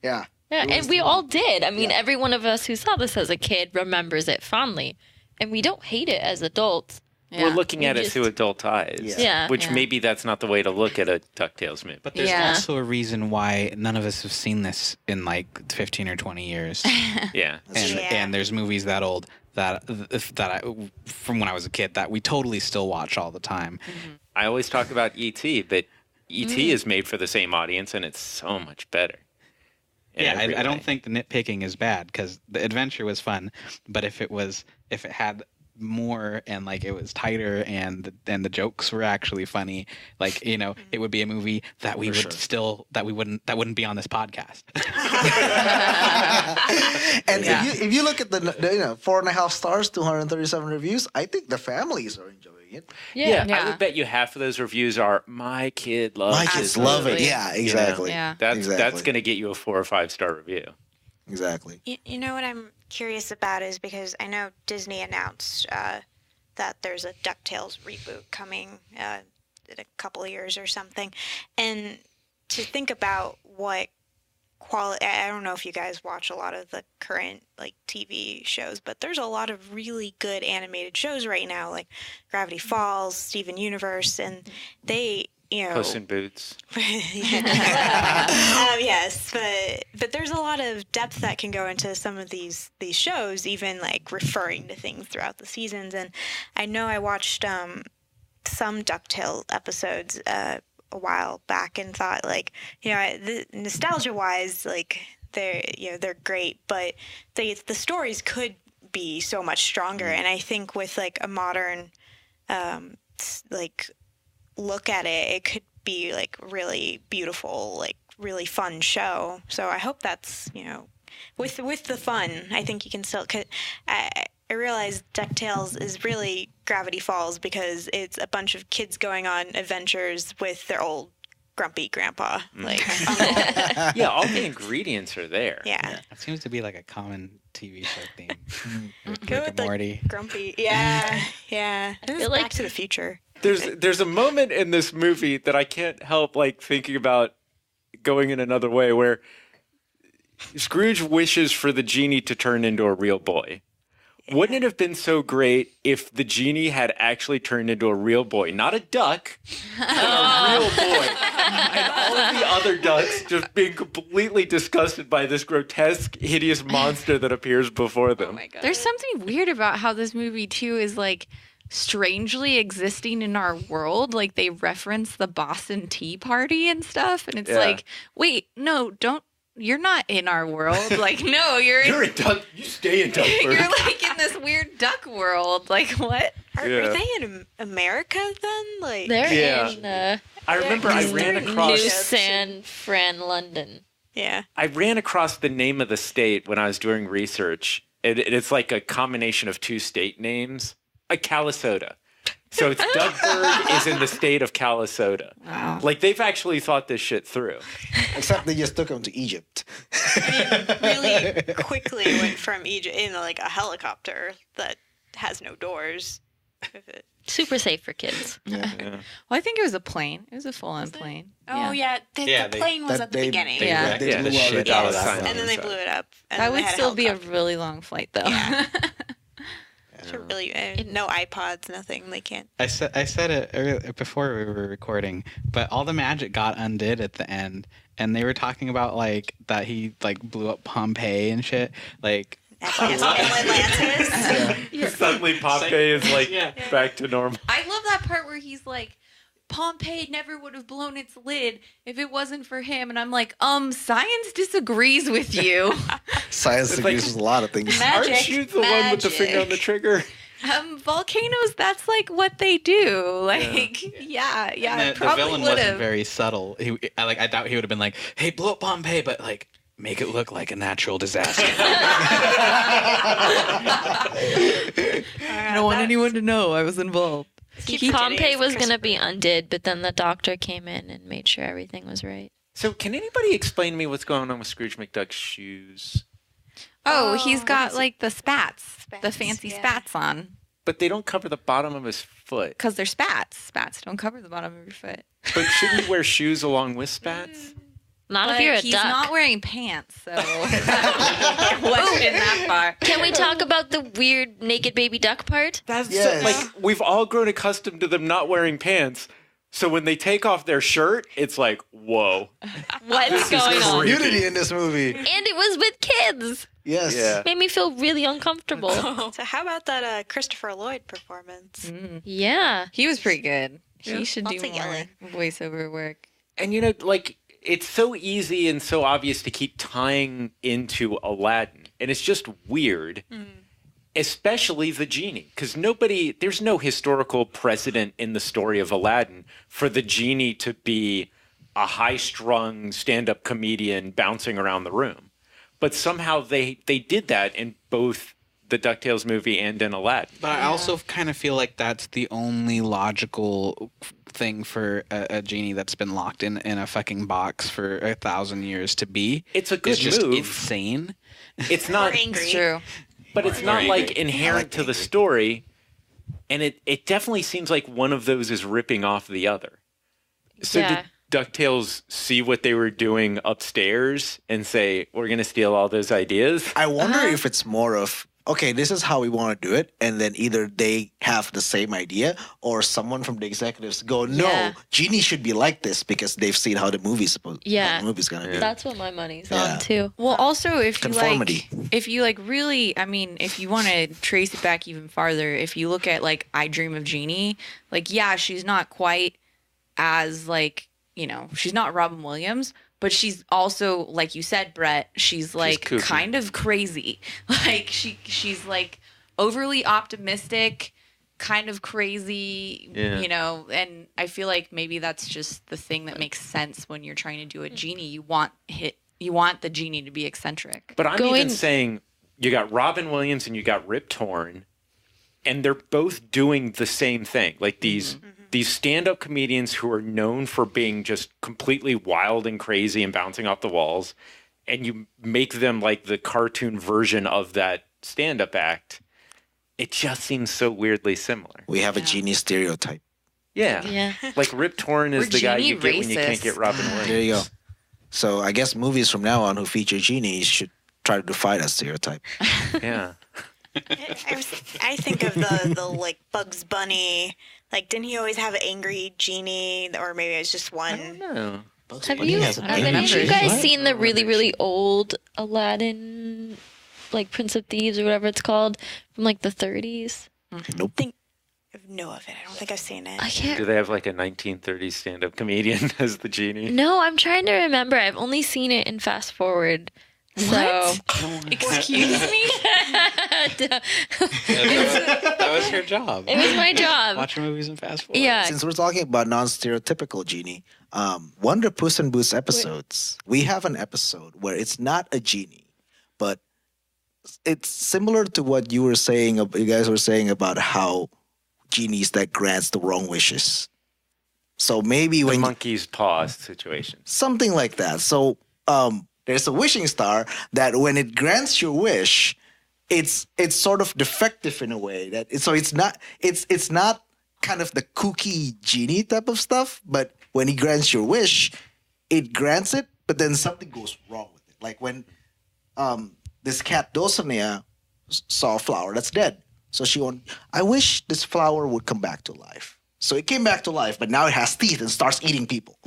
Yeah, and we all did. I mean, every one of us who saw this as a kid remembers it fondly. And we don't hate it as adults. Yeah. We're looking at it through adult eyes. Which maybe that's not the way to look at a DuckTales movie. But there's also a reason why none of us have seen this in like 15 or 20 years. And there's movies that old that from when I was a kid that we totally still watch all the time. Mm-hmm. I always talk about E.T., but E.T. is made for the same audience, and it's so much better. I don't think the nitpicking is bad because the adventure was fun, but if it had more and like it was tighter and the jokes were actually funny, like, it would be a movie that we that wouldn't be on this podcast. And if you look at the 4.5 stars, 237 reviews, I think the families are enjoying it. I would bet you half of those reviews are my kid loves it. My kids love it. Yeah, exactly. That's going to get you a 4 or 5 star review. Exactly. You know what I'm curious about is because I know Disney announced that there's a DuckTales reboot coming in a couple of years or something, and to think about what quality. I don't know if you guys watch a lot of the current like TV shows, but there's a lot of really good animated shows right now, like Gravity Falls, Steven Universe, and they. Puss in Boots. Yes, but there's a lot of depth that can go into some of these shows, even like referring to things throughout the seasons. And I know I watched some DuckTales episodes a while back and thought, like, nostalgia-wise, like they're great, but the stories could be so much stronger. And I think with like a modern look at it, it could be like really beautiful, like really fun show. So I hope that's with the fun. I think you can still. Cause I realize DuckTales is really Gravity Falls because it's a bunch of kids going on adventures with their old grumpy grandpa. Like, all the ingredients are there. Yeah, it seems to be like a common TV show theme. Go with Morty. Grumpy. Yeah. I feel like Back to the Future. There's a moment in this movie that I can't help like thinking about going in another way where Scrooge wishes for the genie to turn into a real boy. Wouldn't it have been so great if the genie had actually turned into a real boy, not a duck, but a real boy, and all of the other ducks just being completely disgusted by this grotesque, hideous monster that appears before them? Oh my God. There's something weird about how this movie too is like strangely existing in our world. Like they reference the Boston Tea Party and stuff, and it's like, wait, no, don't. You're not in our world. Like, no, you're a duck. You stay in Duckburg. You're like in this weird duck world. Like, what? Are they in America then? Like They're in I remember I ran New across. San Fran, London. yeah. I ran across the name of the state when I was doing research. It's like a combination of two state names. Calisota. So it's Duckburg is in the state of Calisota. Wow. Like they've actually thought this shit through. Except they just took him to Egypt. Really quickly went from Egypt in like a helicopter that has no doors. Super safe for kids. Yeah. Well, I think it was a plane. It was a full-on plane. Oh yeah, the plane was at the beginning. They Yeah. blew Yeah, the out shit the out of Dallas that. And then they blew it up. And That then they would had still be a helicopter. really long flight, though. Yeah. So really, no iPods, nothing. They can't. I said it earlier, before we were recording, but all the magic got undid at the end, and they were talking about like that he like blew up Pompeii and shit. Like Atlantis. Suddenly Pompeii is like back to normal. I love that part where he's like, Pompeii never would have blown its lid if it wasn't for him. And I'm like, science disagrees with you. Science agrees with a lot of things. Aren't you the one with the finger on the trigger? Volcanoes, that's like what they do. Like, yeah, the probably villain would wasn't have. very subtle. I doubt he would have been like, "Hey, blow up Pompeii," but like make it look like a natural disaster. I don't want anyone to know I was involved. Pompeii was going to be undid, but then the doctor came in and made sure everything was right. So can anybody explain to me what's going on with Scrooge McDuck's shoes? Oh, he's got what is it? like the spats, the Spats, fancy yeah. spats on. But they don't cover the bottom of his foot. Because they're spats. Spats don't cover the bottom of your foot. But shouldn't you wear shoes along with spats? Not But if you're a he's duck. not wearing pants, so it wasn't in that far. Can we talk about the weird naked baby duck part? That's Yes. like we've all grown accustomed to them not wearing pants. So when they take off their shirt, it's like, whoa. What's going on? creepy. Nudity in this movie. And it was with kids. Yes. Yeah. Made me feel really uncomfortable. So how about that Christopher Lloyd performance? Yeah. He was pretty good. He should do Lots of more yelling. voiceover work. And you know, like it's so easy and so obvious to keep tying into Aladdin. And it's just weird. Especially the genie, because there's no historical precedent in the story of Aladdin for the genie to be a high-strung stand-up comedian bouncing around the room. But somehow they did that in both the DuckTales movie and in Aladdin. But I also kind of feel like that's the only logical thing for a genie that's been locked in a fucking box for 1,000 years to be. It's a good It's just move. insane. It's not, angry. It's true. but it's not like inherent to the story. And it definitely seems like one of those is ripping off the other. So Yeah. did DuckTales see what they were doing upstairs and say, we're going to steal all those ideas? I wonder if it's more of, okay, this is how we want to do it, and then either they have the same idea or someone from the executives go, no, Yeah. Genie should be like this because they've seen how the movie's Yeah. how the movie's gonna be. That's what my money's Yeah. on too. Well, also if you Conformity. really, I mean, if you want to trace it back even farther, if you look at like I Dream of Jeannie, like yeah, she's not quite as like, you know, she's not Robin Williams, but she's also like you said, Bret, she's like kooky. kind of crazy. Like she's like overly optimistic, kind of crazy, Yeah. you know, and I feel like maybe that's just the thing that makes sense when you're trying to do a genie. You want the genie to be eccentric. But I'm Going- even saying you got Robin Williams and you got Rip Torn, and they're both doing the same thing. Like these stand-up comedians who are known for being just completely wild and crazy and bouncing off the walls, and you make them like the cartoon version of that stand-up act. It just seems so weirdly similar. We have a Genie stereotype. Yeah. Yeah. Like Rip Torn is We're the guy genie you get when you can't racist. get Robin Williams. There you go. So I guess movies from now on who feature genies should try to defy that stereotype. Yeah. I think of the like Bugs Bunny. Like, didn't he always have an angry genie, or maybe it was just one? No. Have Bunny you has a have baby. any of you guys What? seen the really, really old Aladdin, like Prince of Thieves or whatever it's called, from like the 30s? Nope. I have no of it. I don't think I've seen it. I can't. Do they have like a 1930s stand-up comedian as the genie? No, I'm trying to remember. I've only seen it in fast forward. So Excuse me? That was her job. It was my job. Watch movies and fast forward. Yeah. Since we're talking about non-stereotypical genie, one of the Puss in Boots episodes, we have an episode where it's not a genie, but it's similar to what you guys were saying about how genies that grants the wrong wishes. So maybe The when monkey's paw situation. something like that. So there's a wishing star that when it grants your wish, it's sort of defective in a way that it's not kind of the kooky genie type of stuff, but when he grants your wish, it grants it, but then something goes wrong with it. Like when this cat Dulcinea saw a flower that's dead. So I wish this flower would come back to life. So it came back to life, but now it has teeth and starts eating people.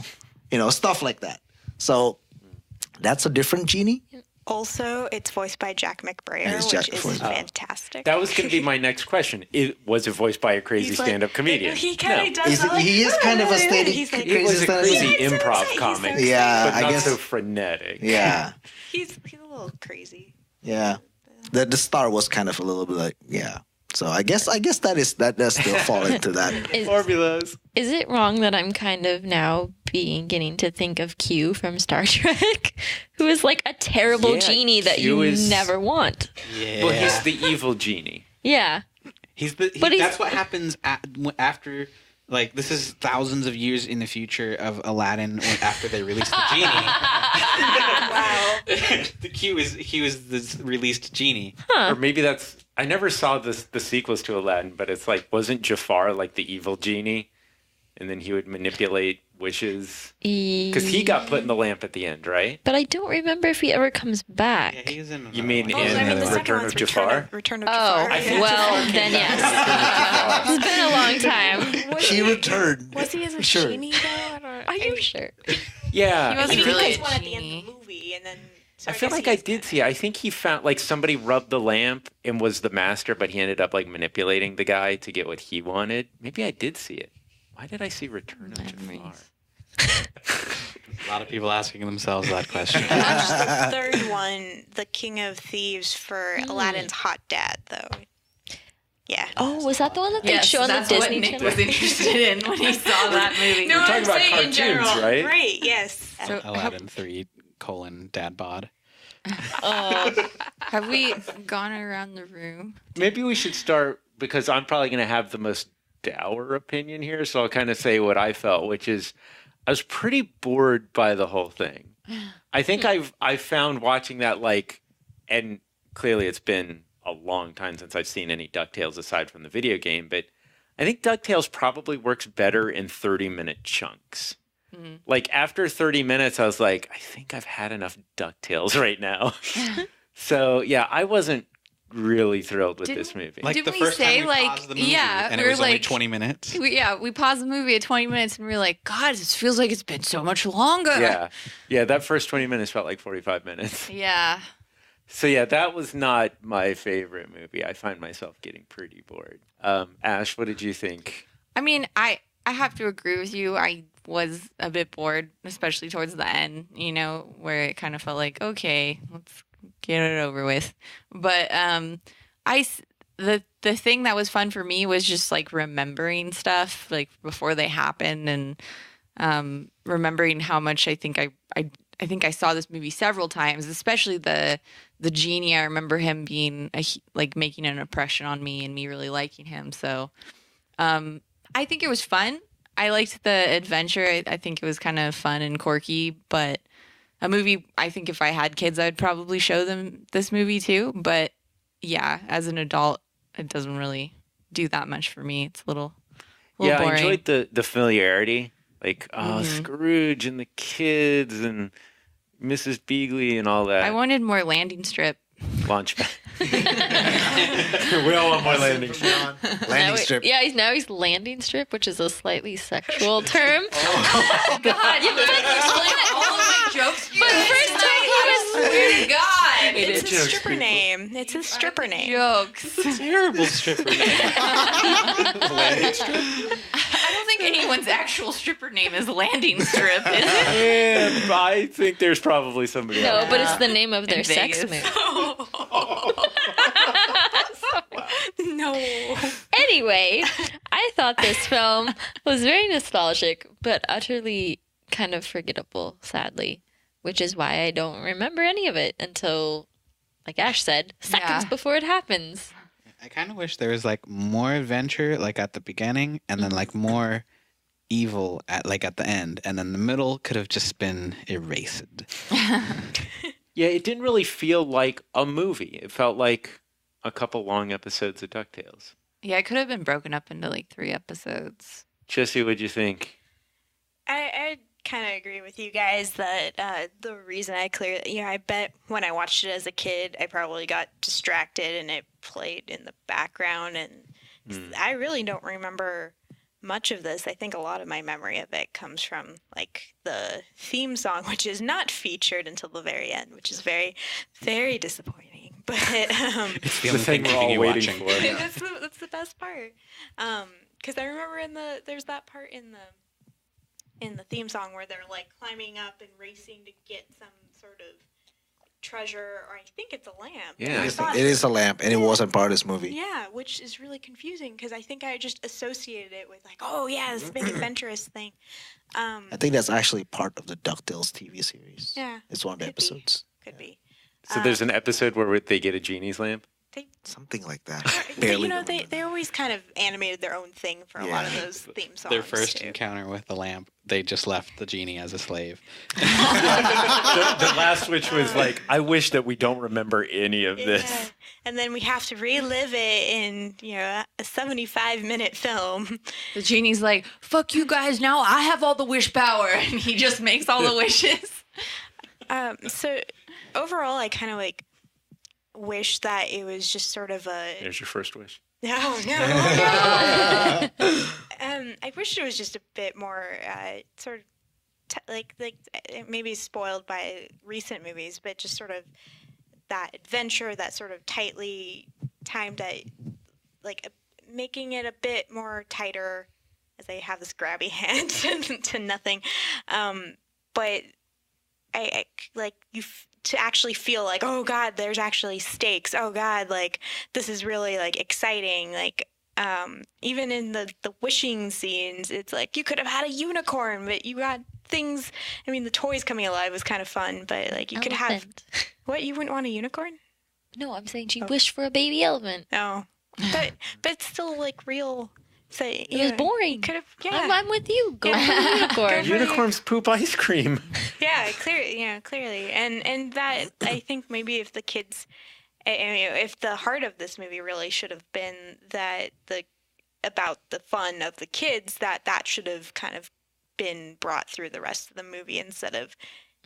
Stuff like that. So that's a different genie. Also, it's voiced by Jack McBrayer, And it's Jack which is McBrayer. fantastic. That was going to be my next question. Was it voiced by a crazy He's like- stand-up comedian? He kind of does. He is kind of a steady, He's like, It was a crazy He's so improv excited. comic, He's so Yeah, but I not guess- so frenetic. Yeah, He's a little crazy. yeah. The star was kind of a little bit like, yeah. So I guess that does still fall into that. Formulas. Is it wrong that I'm kind of now beginning to think of Q from Star Trek, who is like a terrible Yeah, genie that Q you is- never want? Yeah. Well, he's the evil genie. Yeah. But that's what happens after. Like, this is thousands of years in the future of Aladdin after they release the genie. Wow. The Q is the released genie. Or maybe that's... I never saw the sequels to Aladdin, but it's like, wasn't Jafar like the evil genie? And then he would manipulate wishes? Because he got put in the lamp at the end, right? But I don't remember if he ever comes back. Yeah, he's in. You mean Oh, in I mean, the second Return one's of Jafar? Return of Oh, Jafar. I think well, Jafar came then back. yes. It's been a long time. He returned. Was he as a Sure. genie though? I don't. Are you sure? Yeah. He wasn't He really gets a one at the end genie. of the movie, and then. I feel like I did see it. I think he found, like, somebody rubbed the lamp and was the master, but he ended up, like, manipulating the guy to get what he wanted. Maybe I did see it. Why did I see Return of Jafar? Memories. A lot of people asking themselves that question. I watched the third one, The King of Thieves, for Aladdin's hot dad, though. Yeah. Oh, was that the one that they Yes, show on the that's what Disney Nick Channel? was interested in when he saw that movie. No, We're talking I'm about saying in cartoons, general. right? Right. Yes. So Aladdin 3 : dad bod. have we gone around the room? Maybe we should start, because I'm probably going to have the most dour opinion here, so I'll kind of say what I felt, which is I was pretty bored by the whole thing. I think I found watching that, like, and clearly it's been a long time since I've seen any DuckTales aside from the video game, but I think DuckTales probably works better in 30-minute chunks. Like, after 30 minutes, I was like, I think I've had enough DuckTales right now. So, yeah, I wasn't really thrilled with this movie. Like Didn't the we first say, time we like, paused the movie, yeah, and we it were was only like- 20 minutes. We paused the movie at 20 minutes and we were like, God, this feels like it's been so much longer. Yeah, that first 20 minutes felt like 45 minutes. Yeah. So, yeah, that was not my favorite movie. I find myself getting pretty bored. Ash, what did you think? I mean, I have to agree with you. I was a bit bored, especially towards the end, where it kind of felt like, okay, let's get it over with. But the thing that was fun for me was just like remembering stuff like before they happened, and remembering how much I think I saw this movie several times, especially the genie. I remember him being like making an impression on me and me really liking him. So I think it was fun. I liked the adventure. I think it was kind of fun and quirky, but a movie, I think if I had kids, I'd probably show them this movie too. But yeah, as an adult, it doesn't really do that much for me. It's a little Yeah, boring. I enjoyed the familiarity. Like, Scrooge and the kids and Mrs. Beagley and all that. I wanted more landing strip. Launchpad. We all want more landing strip. Landing strip. Yeah, he's landing strip, which is a slightly sexual term. God, you explain all of my jokes. But first time he was Swear to God, It's his stripper name. It's his stripper name. jokes. Terrible stripper name. Landing strip. I don't think anyone's actual stripper name is landing strip, is it? And I think there's probably somebody no, else. but it's the name of their In sex Vegas. move. No. Anyway, I thought this film was very nostalgic, but utterly kind of forgettable, sadly, which is why I don't remember any of it until, like Ash said, seconds before it happens. I kind of wish there was like more adventure like at the beginning and then like more evil at the end, and then the middle could have just been erased. Yeah, it didn't really feel like a movie. It felt like a couple long episodes of DuckTales. Yeah, it could have been broken up into like 3 episodes. Jessie, what'd you think? I kind of agree with you guys that the reason I bet when I watched it as a kid, I probably got distracted and it played in the background, and I really don't remember much of this. I think a lot of my memory of it comes from like the theme song, which is not featured until the very end, which is very, very disappointing. But It's the thing we're all waiting for. that's the best part. Because I remember there's that part in the theme song where they're like climbing up and racing to get some sort of treasure, or I think it's a lamp. Yeah. It is a lamp, and it wasn't part of this movie. Yeah, which is really confusing because I think I just associated it with like, oh yeah, this big adventurous thing. I think that's actually part of the DuckTales TV series. Yeah, It's one of the episodes. could be. So there's an episode where they get a genie's lamp? Something like that. You know, they always kind of animated their own thing for a lot of those theme songs. Their first too. encounter with the lamp, they just left the genie as a slave. The last which was like, I wish that we don't remember any of this. Yeah. And then we have to relive it in, a 75-minute film. The genie's like, fuck you guys, now I have all the wish power. And he just makes all the wishes. So overall, I kind of like wish that it was just sort of a... There's your first wish. No. I wish it was just a bit more sort of like maybe spoiled by recent movies, but just sort of that adventure, that sort of tightly timed, like making it a bit more tighter, as I have this grabby hand to nothing. But I like you. To actually feel like, oh God, there's actually stakes. Oh God, like this is really like exciting. Like even in the wishing scenes, it's like you could have had a unicorn, but you got things. I mean, the toys coming alive was kind of fun, but like you could have what? You wouldn't want a unicorn? No, I'm saying she wished for a baby elephant. No, but it's still like real. So it was boring. Could have, I'm with you. Go for the unicorn. Unicorns poop ice cream. Yeah, clearly, and that I think maybe if the kids, if the heart of this movie really should have been about the fun of the kids, that should have kind of been brought through the rest of the movie instead of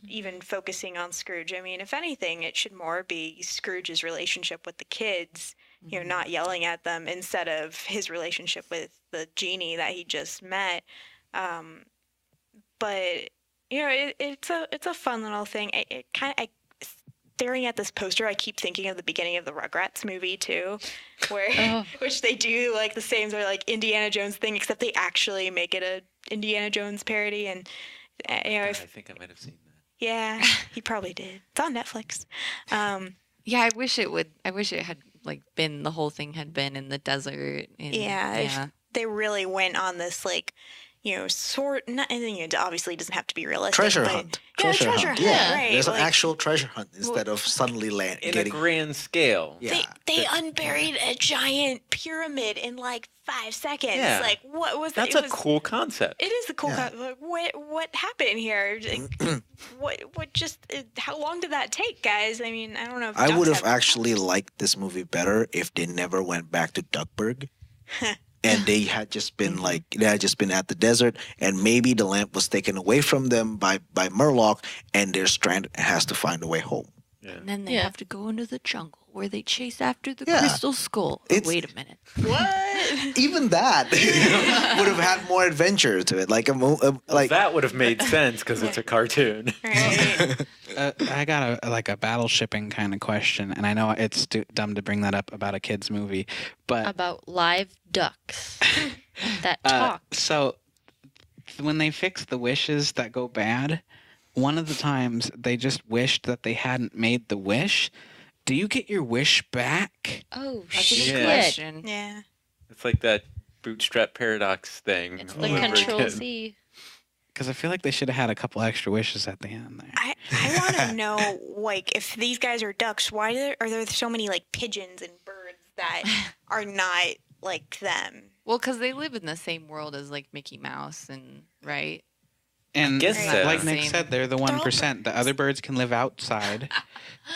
even focusing on Scrooge. I mean, if anything, it should more be Scrooge's relationship with the kids. Not yelling at them instead of his relationship with the genie that he just met. But it's a fun little thing. Staring at this poster, I keep thinking of the beginning of the Rugrats movie too, where which they do like the same sort of like Indiana Jones thing, except they actually make it a Indiana Jones parody. And I think I might have seen that. Yeah, he probably did. It's on Netflix. Yeah, I wish it had like been, the whole thing had been in the desert. If they really went on this like, it obviously doesn't have to be realistic. Treasure hunt. Treasure hunt. Yeah, Right. there's an actual treasure hunt instead of suddenly In a grand scale. Yeah. They unburied a giant pyramid in like 5 seconds. Yeah. Like what was that? That's a cool concept. It is a cool Yeah. concept. What happened here? Like, how long did that take, guys? I mean, I don't know. If I would have ducks have- actually liked this movie better if they never went back to Duckburg. And they had just been at the desert, and maybe the lamp was taken away from them by Murloc, and they're stranded and has to find a way home. Yeah. And then they have to go into the jungle where they chase after the Yeah. crystal skull. Wait a minute. What? Even that would have had more adventure to it. Like That would have made sense because it's a cartoon. Right. I got a battleshipping kind of question, and I know it's dumb to bring that up about a kids movie, but About live ducks that talk. so when they fix the wishes that go bad, one of the times they just wished that they hadn't made the wish, Do you get your wish back? Oh, That's a good shit. question. Yeah. It's like that bootstrap paradox thing. It's all the over Control again. C. Because I feel like they should have had a couple extra wishes at the end there. I want to know, like, if these guys are ducks, why are there so many, like, pigeons and birds that are not like them? Well, because they live in the same world as like Mickey Mouse, and right. And guess so. like Nick Same. said, they're the 1%. The other birds can live outside.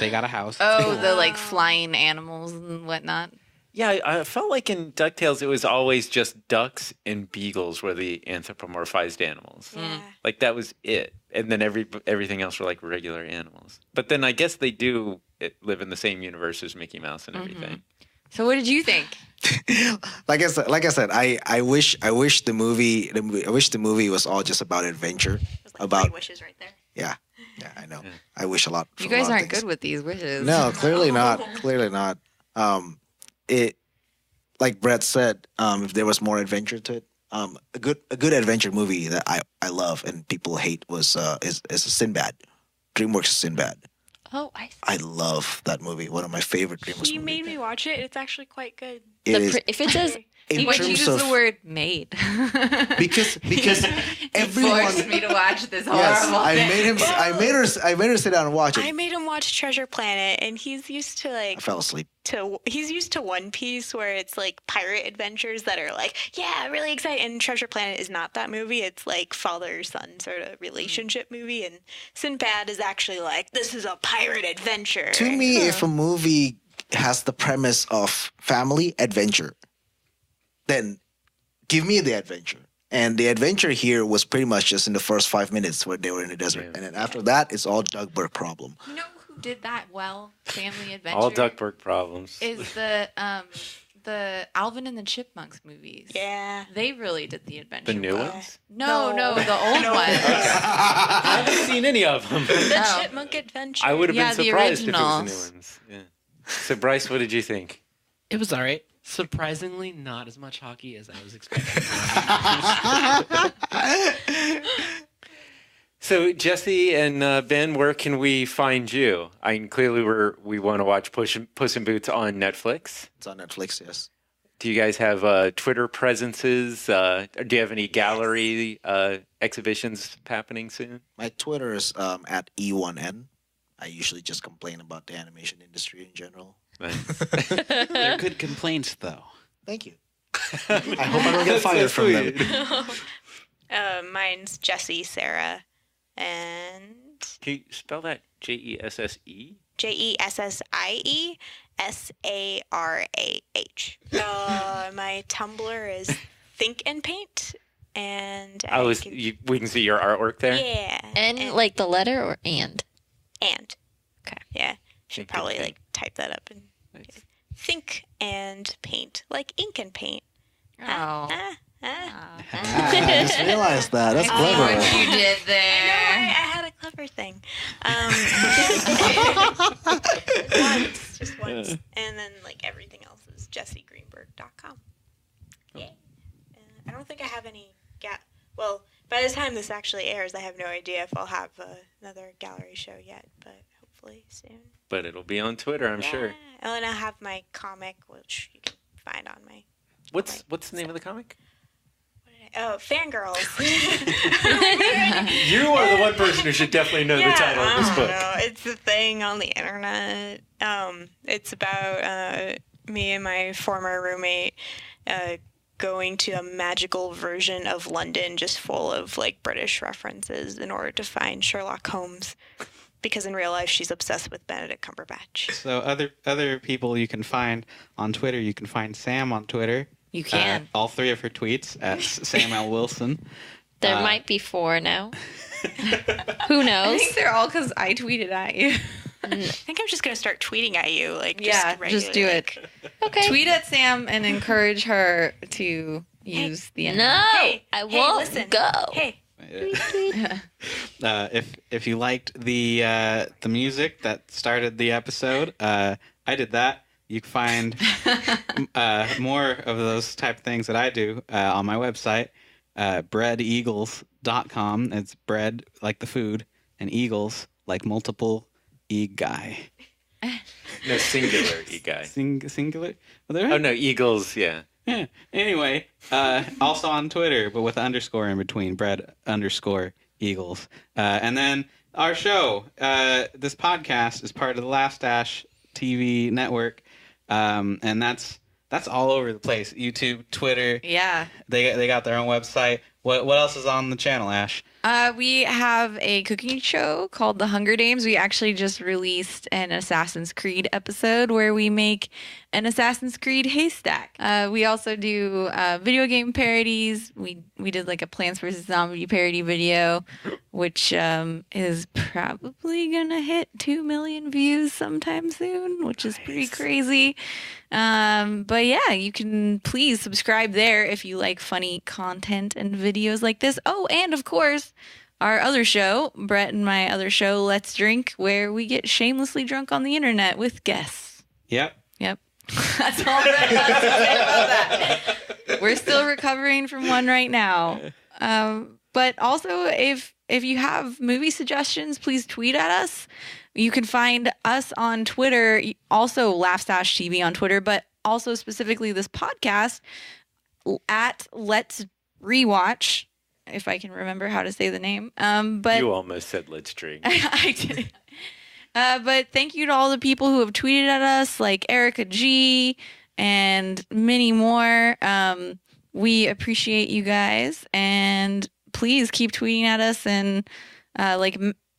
They got a house. Oh, the like flying animals and whatnot. Yeah, I felt like in DuckTales it was always just ducks and beagles were the anthropomorphized animals. Yeah. Like that was it. And then everything else were like regular animals. But then I guess they do live in the same universe as Mickey Mouse and everything. So, what did you think? Like I said, I wish the movie was all just about adventure. There's, like, About 3 wishes right there. yeah, I know. I wish a lot. You for a guys lot of aren't things. good with these wishes. No, clearly not. Clearly not. It, like Bret said, if there was more adventure to it, a good adventure movie that I love and people hate is Sinbad, DreamWorks Sinbad. Oh, I see. I love that movie. One of my favorite DreamWorks He movies. made me watch it. It's actually quite good. It is If it says in Why'd you terms use of the word "made"? because everyone. forced me to watch this horrible Yes, thing. I made her sit down and watch it. I made him watch Treasure Planet, and he's used to I fell asleep. he's used to One Piece, where it's like pirate adventures that are like, yeah, really exciting. And Treasure Planet is not that movie. It's like father-son sort of relationship movie, and Sinbad is actually like, this is a pirate adventure. To me, if a movie has the premise of family adventure, then give me the adventure. And the adventure here was pretty much just in the first 5 minutes where they were in the desert. Yeah. And then after that, it's all Doug Burke problem. You know who did that well? Family Adventure. All Duckburg problems. Is the Alvin and the Chipmunks movies. Yeah. They really did the adventure. The new well. ones? No, No. the old ones. I haven't seen any of them. The Oh. Chipmunk Adventure. I would have Yeah, been the surprised if it was the new originals. ones. Yeah. So Bryce, what did you think? It was all right. Surprisingly, not as much hockey as I was expecting. So Jessie and Ben, where can we find you? I mean, clearly we want to watch Puss in Boots on Netflix. It's on Netflix, yes. Do you guys have Twitter presences? Do you have any gallery exhibitions happening soon? My Twitter is at E1N. I usually just complain about the animation industry in general. They're good complaints, though. Thank you. I hope I don't get fired from them. Mine's Jessie Sarah, and Can you spell that Jesse? JESSIESARAH. My Tumblr is Think and Paint, and We can see your artwork there. yeah, and like the letter or and. Okay, yeah, should Think and probably Paint. like type that up and Nice. Think and Paint, like ink and paint. Oh. I just realized that. That's I see what clever. you did I there. had a clever thing. Just once. And then, like, everything else is jessiegreenberg.com. Yeah. I don't think I have any well, by the time this actually airs, I have no idea if I'll have another gallery show yet, but hopefully soon. But it'll be on Twitter, I'm sure. Oh, and I have my comic, which you can find on my... What's the name of the comic? Fangirls. You are the one person who should definitely know the title of this book. No, it's a thing on the internet. It's about me and my former roommate going to a magical version of London just full of like British references in order to find Sherlock Holmes. Because in real life, she's obsessed with Benedict Cumberbatch. So other people you can find on Twitter, you can find Sam on Twitter. You can. All 3 of her tweets at Sam L. Wilson. There might be 4 now. Who I knows? think they're all because I tweeted at you. I think I'm just going to start tweeting at you. Just do it. Okay. Tweet at Sam and encourage her to use the internet. No, Hey, I hey, won't listen. go. Hey, If you liked the music that started the episode, I did that. You can find more of those type of things that I do on my website, breadeagles.com. It's bread like the food, and eagles like multiple guy. No, singular e-guy. Singular? Well, Oh, no, Eagles, yeah. Yeah. Anyway, also on Twitter, but with an underscore in between, Bret_Eagles. And then our show, this podcast is part of the Last Dash TV network. And that's all over the place. YouTube, Twitter. Yeah. They got their own website. What else is on the channel, Ash? We have a cooking show called The Hunger Games. We actually just released an Assassin's Creed episode where we make an Assassin's Creed haystack. We also do video game parodies. We did like a Plants vs. Zombie parody video, which is probably gonna hit 2 million views sometime soon, which is pretty crazy. But yeah, you can please subscribe there if you like funny content and videos like this. Oh, and of course, our other show, Bret and my other show, Let's Drink, where we get shamelessly drunk on the internet with guests. Yep. That's all Bret has to say about that. We're still recovering from one right now. But also, if you have movie suggestions, please tweet at us. You can find us on Twitter, also Laughstash TV on Twitter, but also specifically this podcast at Let's Rewatch, if I can remember how to say the name. But You almost said Let's Drink. I did. But thank you to all the people who have tweeted at us, like Erica G and many more. We appreciate you guys, and please keep tweeting at us and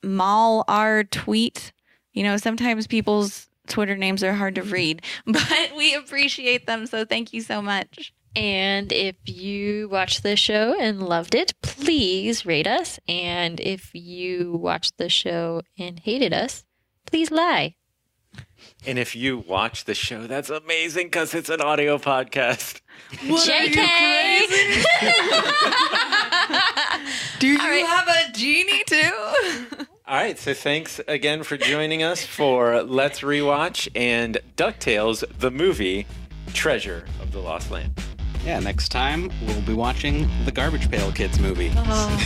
maul our tweet. You know, sometimes people's Twitter names are hard to read, but we appreciate them. So thank you so much. And if you watched the show and loved it, please rate us. And if you watched the show and hated us, please lie. And if you watch the show, that's amazing because it's an audio podcast. JK! Do you have a genie too? All right, so thanks again for joining us for Let's Rewatch and DuckTales, the movie Treasure of the Lost Land. Yeah, next time we'll be watching the Garbage Pail Kids movie. Oh.